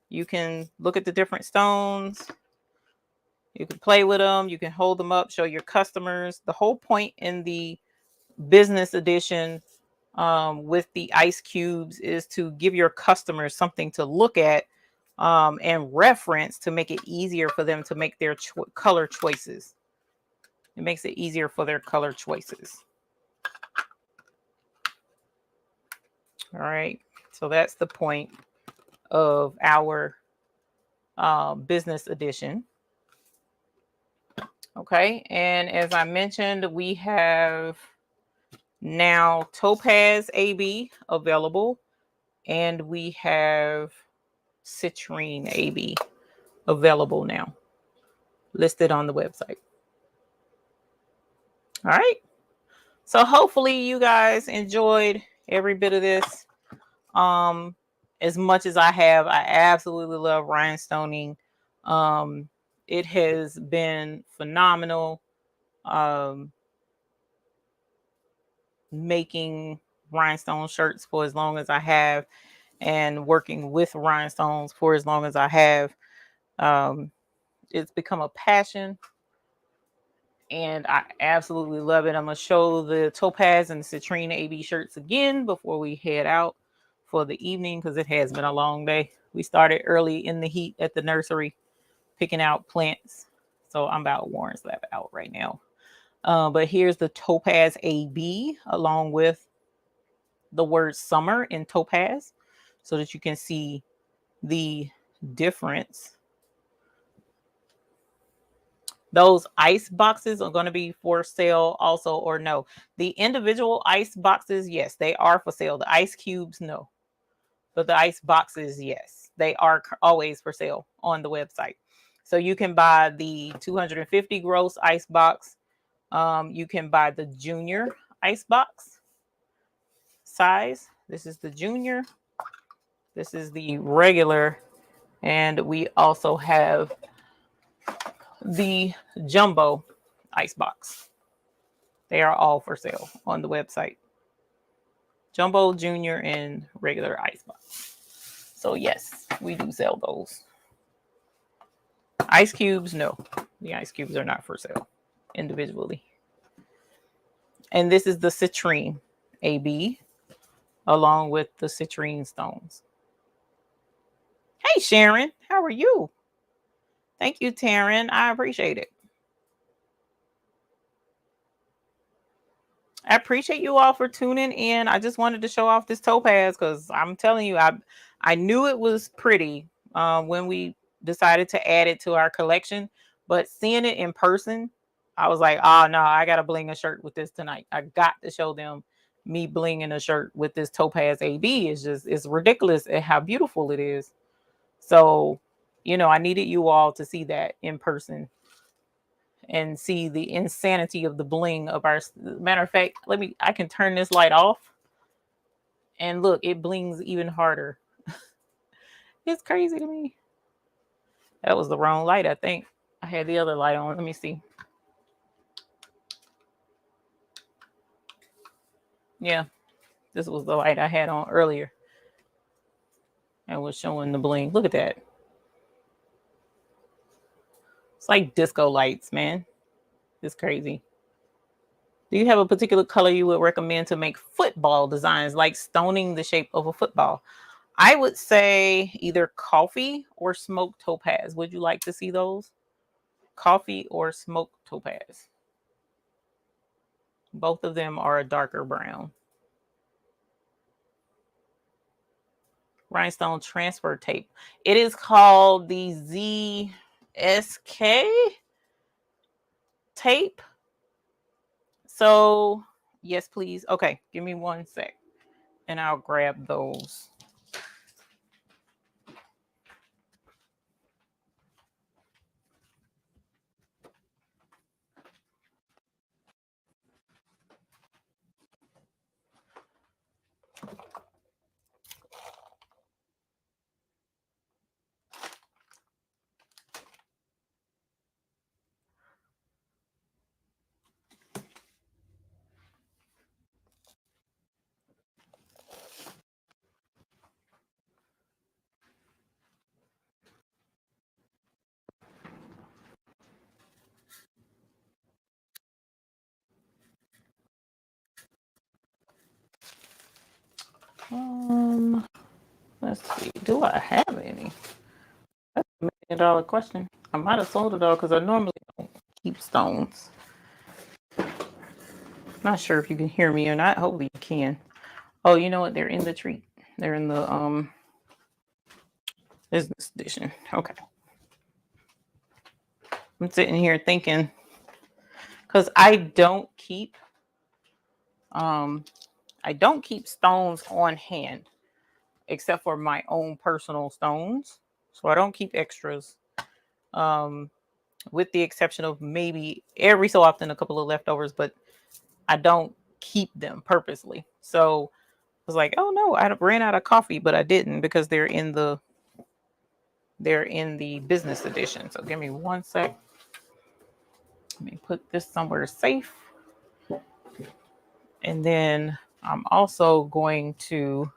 you can look at the different stones. You can play with them. You can hold them up, show your customers. The whole point in the business edition with the ice cubes is to give your customers something to look at and reference, to make it easier for them to make their color choices. It makes it easier for their color choices. All right. So that's the point of our business edition. Okay. And as I mentioned, we have now Topaz AB available, and we have Citrine AB available now, listed on the website. All right. So hopefully you guys enjoyed every bit of this as much as I have. I absolutely love rhinestoning. It has been phenomenal. Making rhinestone shirts for as long as I have, and working with rhinestones for as long as I have. It's become a passion, and I absolutely love it. I'm going to show the Topaz and Citrine AB shirts again before we head out for the evening, because it has been a long day. We started early in the heat at the nursery picking out plants, so I'm about worn slap out right now. But here's the Topaz AB along with the word summer in topaz, so that you can see the difference. Those ice boxes are going to be for sale also, or no? The individual ice boxes, yes, they are for sale. The ice cubes, no. But the ice boxes, yes, they are always for sale on the website. So you can buy the 250 gross ice box. You can buy the junior ice box size. This is the junior. This is the regular. And we also have the jumbo icebox. They are all for sale on the website. Jumbo, junior, and regular icebox. So yes, we do sell those. Ice cubes, no. The ice cubes are not for sale individually. And this is the Citrine AB along with the Citrine stones. Hey, Sharon, how are you? Thank you, Taryn. I appreciate it. I appreciate you all for tuning in. I just wanted to show off this topaz because I'm telling you, I knew it was pretty when we decided to add it to our collection, but seeing it in person, I was like, oh no, I gotta bling a shirt with this tonight. I got to show them me blinging a shirt with this Topaz AB. It's ridiculous at how beautiful it is. So, I needed you all to see that in person and see the insanity of the bling of our. Matter of fact, I can turn this light off and look, it blings even harder. It's crazy to me. That was the wrong light, I think. I had the other light on. Let me see. Yeah, this was the light I had on earlier and was showing the bling. Look at that. It's like disco lights, man. It's crazy. Do you have a particular color you would recommend to make football designs, like stoning the shape of a football? I would say either coffee or smoked topaz. Would you like to see those? Coffee or smoked topaz. Both of them are a darker brown. Rhinestone transfer tape. It is called the ZSK tape. So, yes, please. Okay, give me 1 sec and I'll grab those. Let's see. Do I have any? That's $1 million question. I might have sold it all because I normally don't keep stones. Not sure if you can hear me or not. Hopefully you can. Oh, you know what? They're in the treat. They're in the business edition. Okay. I'm sitting here thinking because I don't keep stones on hand except for my own personal stones. So I don't keep extras. With the exception of maybe every so often a couple of leftovers, but I don't keep them purposely. So I was like, oh no, I ran out of coffee, but I didn't because they're in the they're in the business edition. So give me one sec. Let me put this somewhere safe. And then I'm also going to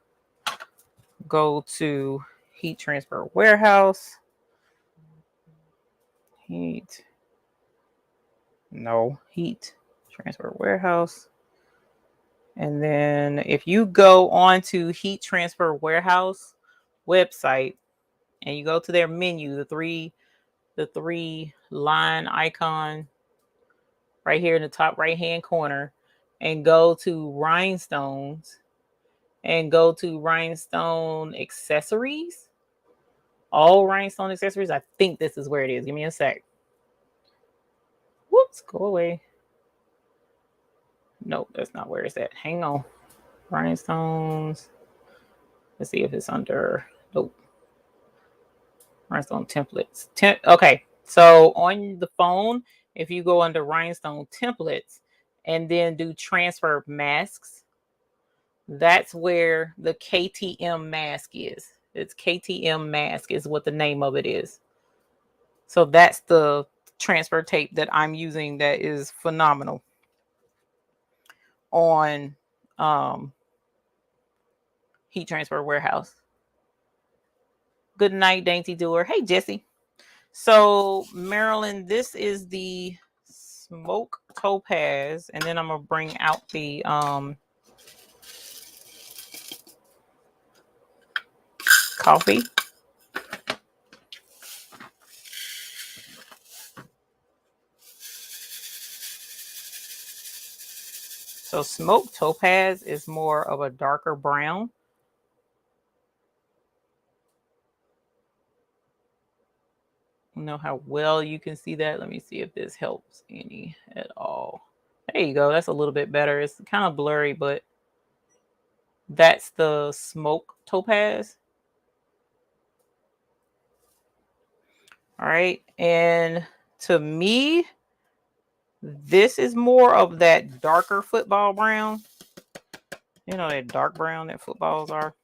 go to Heat Transfer Warehouse. Heat Transfer Warehouse. And then if you go on to Heat Transfer Warehouse website and you go to their menu, the three line icon right here in the top right hand corner, and go to rhinestones and go to rhinestone accessories, all rhinestone accessories. I think this is where it is. Give me a sec. Whoops, go away. Nope, that's not where it's at. Hang on. Rhinestones. Let's see if it's under. Nope. Rhinestone templates. Okay. So on the phone, if you go under rhinestone templates and then do transfer masks, that's where the KTM mask is. It's KTM mask is what the name of it is. So that's the transfer tape that I'm using that is phenomenal on Heat Transfer Warehouse. Good night, Dainty Doer. Hey, Jesse. So, Marilyn, this is the Smoke Topaz, and then I'm gonna bring out the coffee. So, Smoke Topaz is more of a darker brown. I don't know how well you can see that. Let me see if this helps any at all. There you go. That's a little bit better. It's kind of blurry, but that's the Smoke Topaz. All right. And to me, this is more of that darker football brown. You know, that dark brown that footballs are.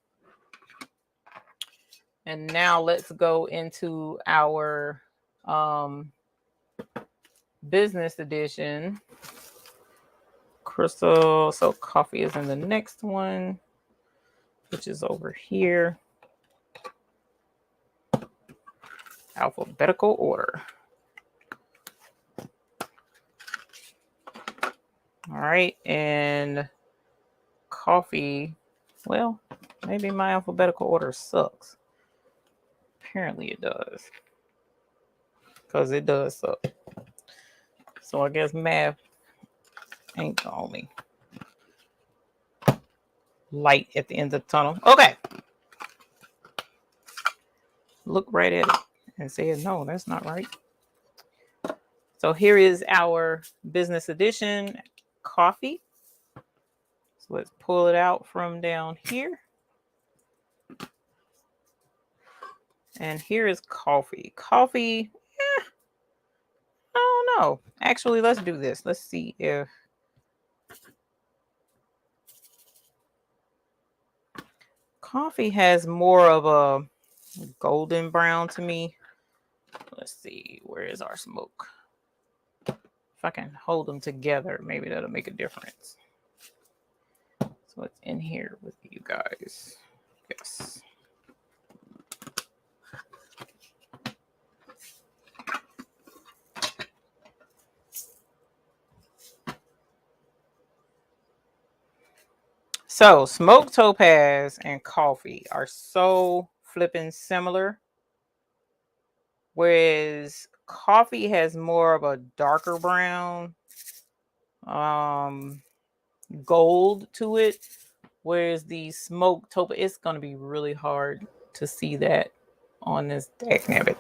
And now let's go into our business edition. Crystal. So coffee is in the next one, which is over here. Alphabetical order. All right. And coffee. Well, maybe my alphabetical order sucks. Apparently it does. Because it does suck. So I guess math ain't the only light at the end of the tunnel. Okay. Look right at it and say, no, that's not right. So here is our business edition coffee. So let's pull it out from down here. And here is coffee. Coffee, I don't know. Actually, let's do this. Let's see if coffee has more of a golden brown to me. Let's see. Where is our smoke? If I can hold them together, maybe that'll make a difference. So it's in here with you guys. Yes. So smoked topaz and coffee are so flipping similar. Whereas coffee has more of a darker brown, gold to it. Whereas the smoked topaz, it's going to be really hard to see that on this deck nabbit.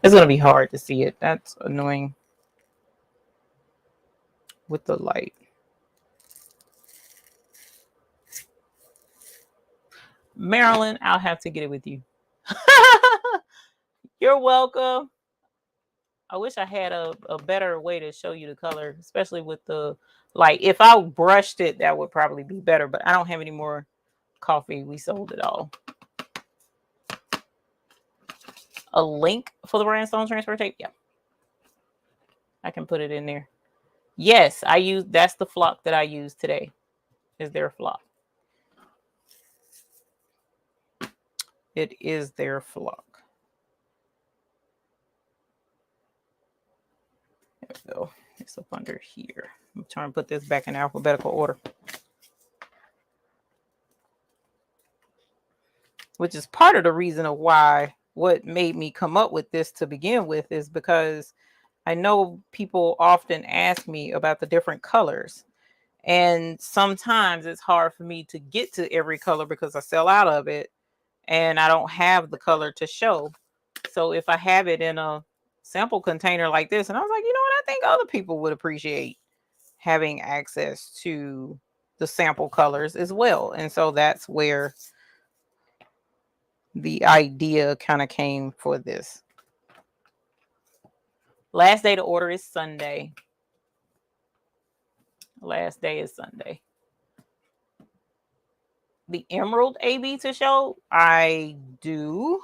It's going to be hard to see it. That's annoying with the light. Marilyn, I'll have to get it with you. You're welcome. I wish I had a better way to show you the color, especially with the light. If I brushed it, that would probably be better, but I don't have any more coffee. We sold it all. A link for the rhinestone transfer tape? Yeah. I can put it in there. Yes, that's the flock that I used today. Is their flock. It is their flock. There we go. It's up under here. I'm trying to put this back in alphabetical order. Which is part of the reason of why what made me come up with this to begin with is because I know people often ask me about the different colors. And sometimes it's hard for me to get to every color because I sell out of it and I don't have the color to show. So if I have it in a sample container like this, and I was like, you know what, I think other people would appreciate having access to the sample colors as well. And so that's where the idea kind of came for this. Last day to order is Sunday. Last day is Sunday. The Emerald AB to show? I do.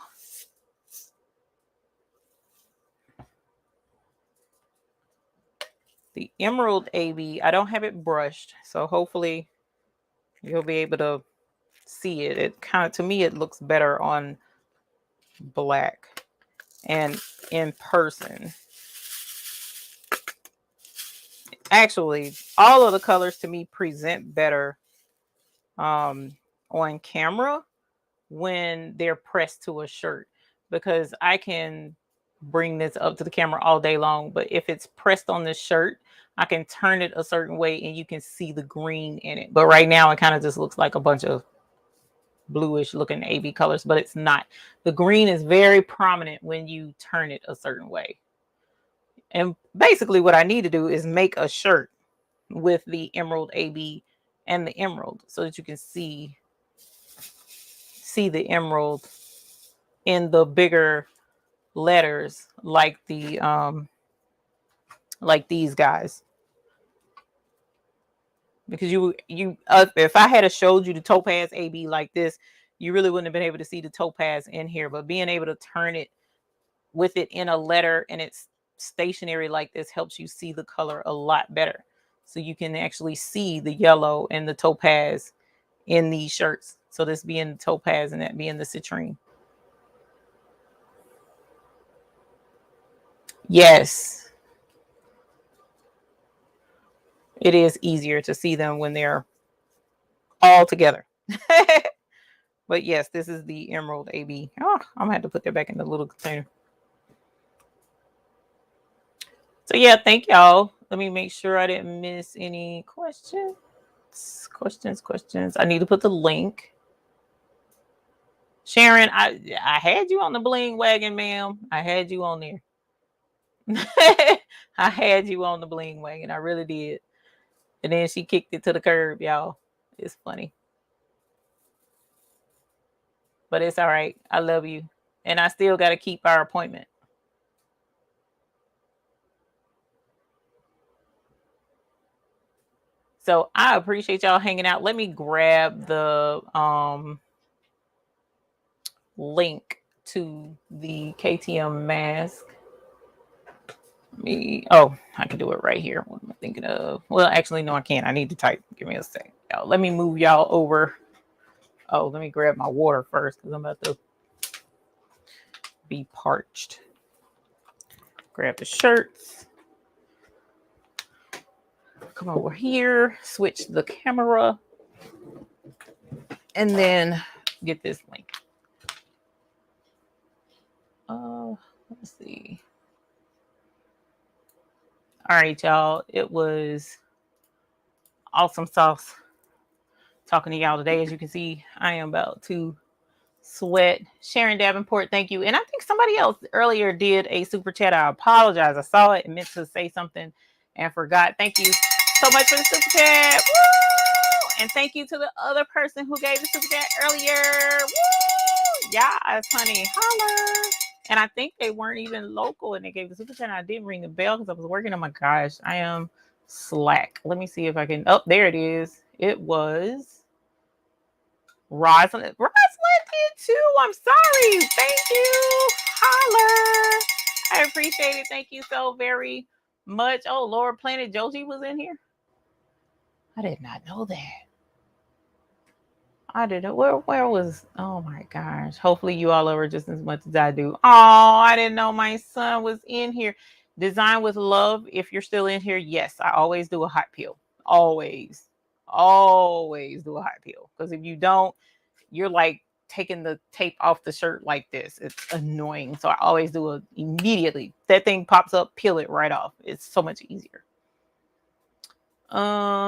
The Emerald AB, I don't have it brushed, so hopefully you'll be able to see it. It kind of, to me, it looks better on black and in person. Actually, all of the colors to me present better on camera when they're pressed to a shirt, because I can bring this up to the camera all day long, but if it's pressed on this shirt, I can turn it a certain way and you can see the green in it. But right now it kind of just looks like a bunch of bluish looking AB colors, but it's not. The green is very prominent when you turn it a certain way. And basically what I need to do is make a shirt with the Emerald AB and the emerald so that you can see the emerald in the bigger letters like the like these guys. Because if I had showed you the Topaz AB like this, you really wouldn't have been able to see the topaz in here. But being able to turn it with it in a letter and it's stationary like this helps you see the color a lot better. So you can actually see the yellow and the topaz in these shirts. So this being the topaz and that being the citrine. Yes. It is easier to see them when they're all together. But yes, this is the Emerald AB. Oh, I'm gonna have to put that back in the little container. So yeah, thank y'all. Let me make sure I didn't miss any questions. Questions. I need to put the link. Sharon, I had you on the bling wagon, ma'am. I had you on there. I had you on the bling wagon. I really did. And then she kicked it to the curb, y'all. It's funny. But it's all right. I love you. And I still got to keep our appointment. So I appreciate y'all hanging out. Let me grab the link to the KTM mask. I can do it right here. What am I thinking of? Well, actually, no, I can't. I need to type. Give me a sec. Let me move y'all over. Oh, let me grab my water first because I'm about to be parched. Grab the shirts. Come over here. Switch the camera. And then get this link. Let's see. All right, y'all. It was awesome sauce talking to y'all today. As you can see, I am about to sweat. Sharon Davenport, thank you. And I think somebody else earlier did a super chat. I apologize. I saw it and meant to say something and forgot. Thank you so much for the super chat. Woo! And thank you to the other person who gave the super chat earlier. Woo! Yes, honey. Holla. And I think they weren't even local and they gave the super chat. I didn't ring the bell because I was working. Oh my gosh, I am slack. Let me see if I can. Oh, there it is. It was Rosalind did too. I'm sorry. Thank you. Holler. I appreciate it. Thank you so very much. Oh, Lord Planet Joji was in here. I did not know that. I didn't know. Where was, oh my gosh. Hopefully you all over just as much as I do. Oh, I didn't know my son was in here. Design with Love. If you're still in here, yes, I always do a hot peel. Always do a hot peel. Because if you don't, you're like taking the tape off the shirt like this. It's annoying. So I always do it immediately. That thing pops up, peel it right off. It's so much easier.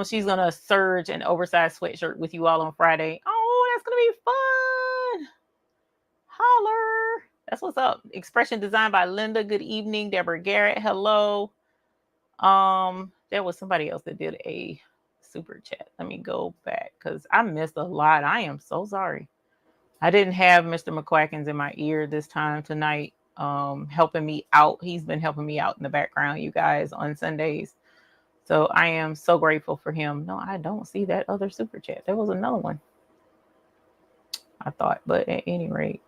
She's gonna surge an oversized sweatshirt with you all on Friday. Oh, that's gonna be fun. Holler. That's what's up. Expression designed by Linda. Good evening. Deborah Garrett. Hello. There was somebody else that did a super chat. Let me go back because I missed a lot. I am so sorry. I didn't have Mr. McQuackins in my ear this time tonight, helping me out. He's been helping me out in the background, you guys, on Sundays. So I am so grateful for him. No, I don't see that other super chat. There was another one, I thought. But at any rate,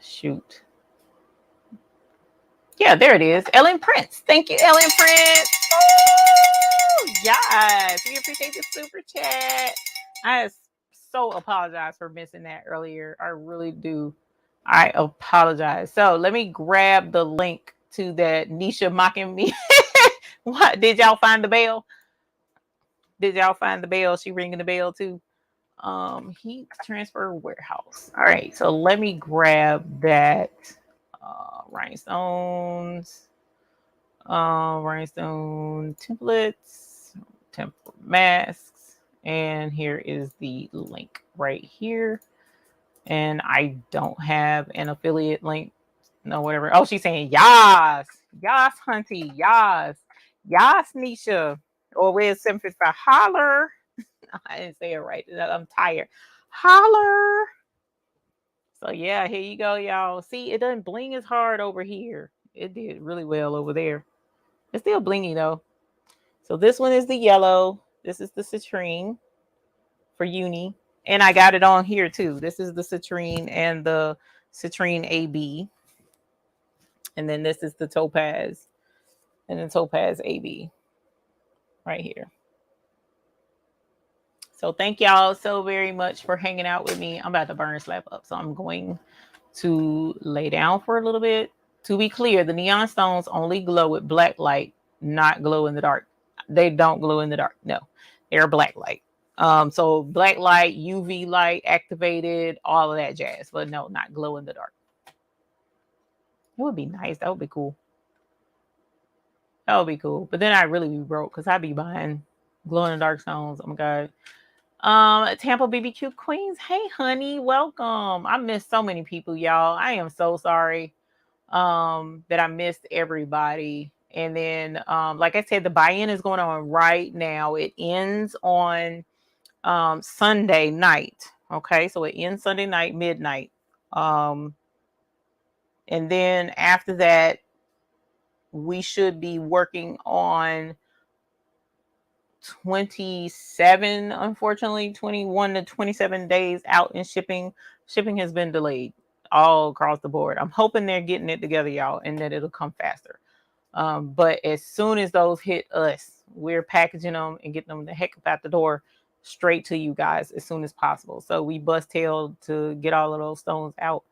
shoot. Yeah, there it is. Ellen Prince. Thank you, Ellen Prince. Oh, yes. We appreciate the super chat. I so apologize for missing that earlier. I really do. I apologize. So let me grab the link to that Nisha mocking me. What? Did y'all find the bell? Did y'all find the bell? She ringing the bell too. Heat transfer warehouse. All right. So let me grab that. Rhinestones. Rhinestone templates, template masks, and here is the link right here. And I don't have an affiliate link, no whatever. Oh, she's saying yas, Hunty, yas, Nisha. Or where's 755? Holler. I didn't say it right. I'm tired. Holler. So yeah, here you go, y'all. See, it doesn't bling as hard over here. It did really well over there. It's still blingy though. So this one is the yellow. This is the citrine for uni. And I got it on here too. This is the citrine and the Citrine AB. And then this is the Topaz and the Topaz AB right here. So thank y'all so very much for hanging out with me. I'm about to burn slap up. So I'm going to lay down for a little bit. To be clear, the neon stones only glow with black light, not glow in the dark. They don't glow in the dark. No, they're black light. So black light, UV light activated, all of that jazz. But no, not glow in the dark. It would be nice. That would be cool. That would be cool. But then I'd really be broke because I'd be buying glow in the dark stones. Oh my God. Tampa BBQ Queens. Hey, honey, welcome. I missed so many people, y'all. I am so sorry that I missed everybody. And then, like I said, the buy-in is going on right now. It ends on Sunday night. Okay, so it ends Sunday night, midnight. And then after that, we should be working on 27, unfortunately, 21 to 27 days out in shipping. Shipping has been delayed all across the board. I'm hoping they're getting it together, y'all, and that it'll come faster. But as soon as those hit us, we're packaging them and getting them the heck up out the door straight to you guys as soon as possible. So we bust tail to get all of those stones out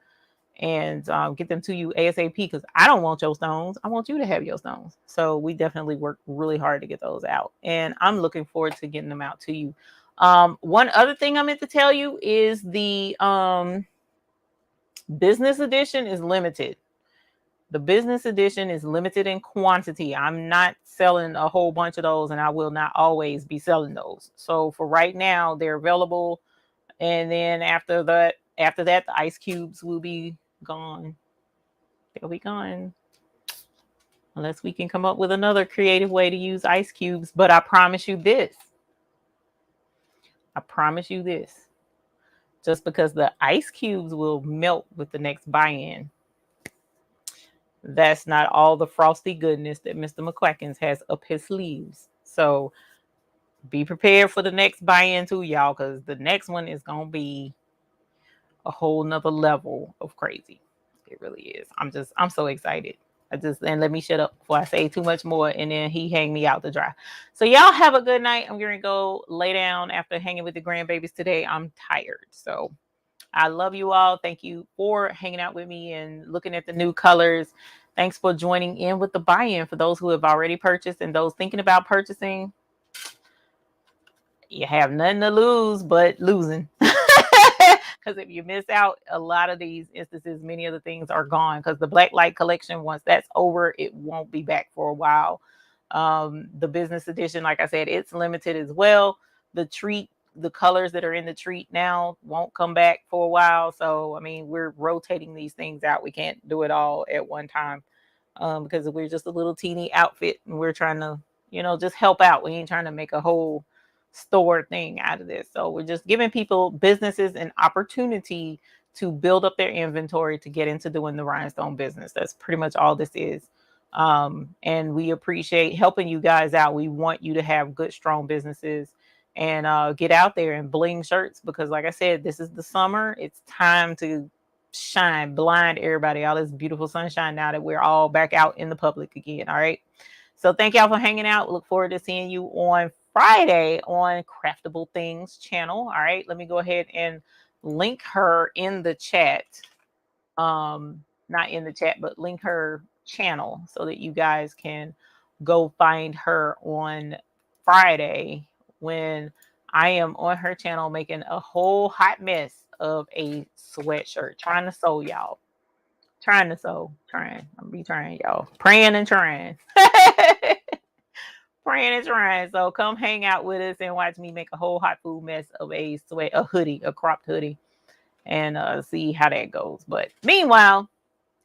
and get them to you ASAP, because I don't want your stones. I want you to have your stones. So we definitely work really hard to get those out. And I'm looking forward to getting them out to you. One other thing I meant to tell you is the business edition is limited. The business edition is limited in quantity. I'm not selling a whole bunch of those, and I will not always be selling those. So for right now, they're available. And then after that, the ice cubes will be gone. They'll be gone. Unless we can come up with another creative way to use ice cubes. But I promise you this. Just because the ice cubes will melt with the next buy-in, that's not all the frosty goodness that Mr. McQuackins has up his sleeves. So be prepared for the next buy-in too, y'all, because the next one is gonna be a whole nother level of crazy. It really is. I'm so excited. And let me shut up before I say too much more and then he hang me out to dry. So y'all have a good night. I'm gonna go lay down after hanging with the grandbabies today. I'm tired. So I love you all. Thank you for hanging out with me and looking at the new colors. Thanks for joining in with the buy-in. For those who have already purchased and those thinking about purchasing, you have nothing to lose but losing. Because if you miss out, a lot of these instances, many of the things are gone. Because the Blacklight Collection, once that's over, it won't be back for a while. The business edition, like I said, it's limited as well. The colors that are in the treat now won't come back for a while. So, I mean, we're rotating these things out. We can't do it all at one time because we're just a little teeny outfit and we're trying to, just help out. We ain't trying to make a whole store thing out of this. So we're just giving businesses an opportunity to build up their inventory to get into doing the rhinestone business. That's pretty much all this is. And we appreciate helping you guys out. We want you to have good, strong businesses and get out there and bling shirts because, like I said, this is the summer. It's time to shine, blind everybody, all this beautiful sunshine now that we're all back out in the public again. All right. So thank y'all for hanging out. Look forward to seeing you on Friday on Craftable Things channel. All right. Let me go ahead and link her in the chat. Not in the chat, but link her channel so that you guys can go find her on Friday when I am on her channel making a whole hot mess of a sweatshirt. Trying to sew, y'all. Trying to sew. Trying. I'm be trying, y'all. Praying and trying. Praying and trying. So come hang out with us and watch me make a whole hot food mess of a hoodie, a cropped hoodie, and see how that goes. But meanwhile,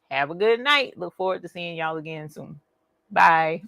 have a good night. Look forward to seeing y'all again soon. Bye.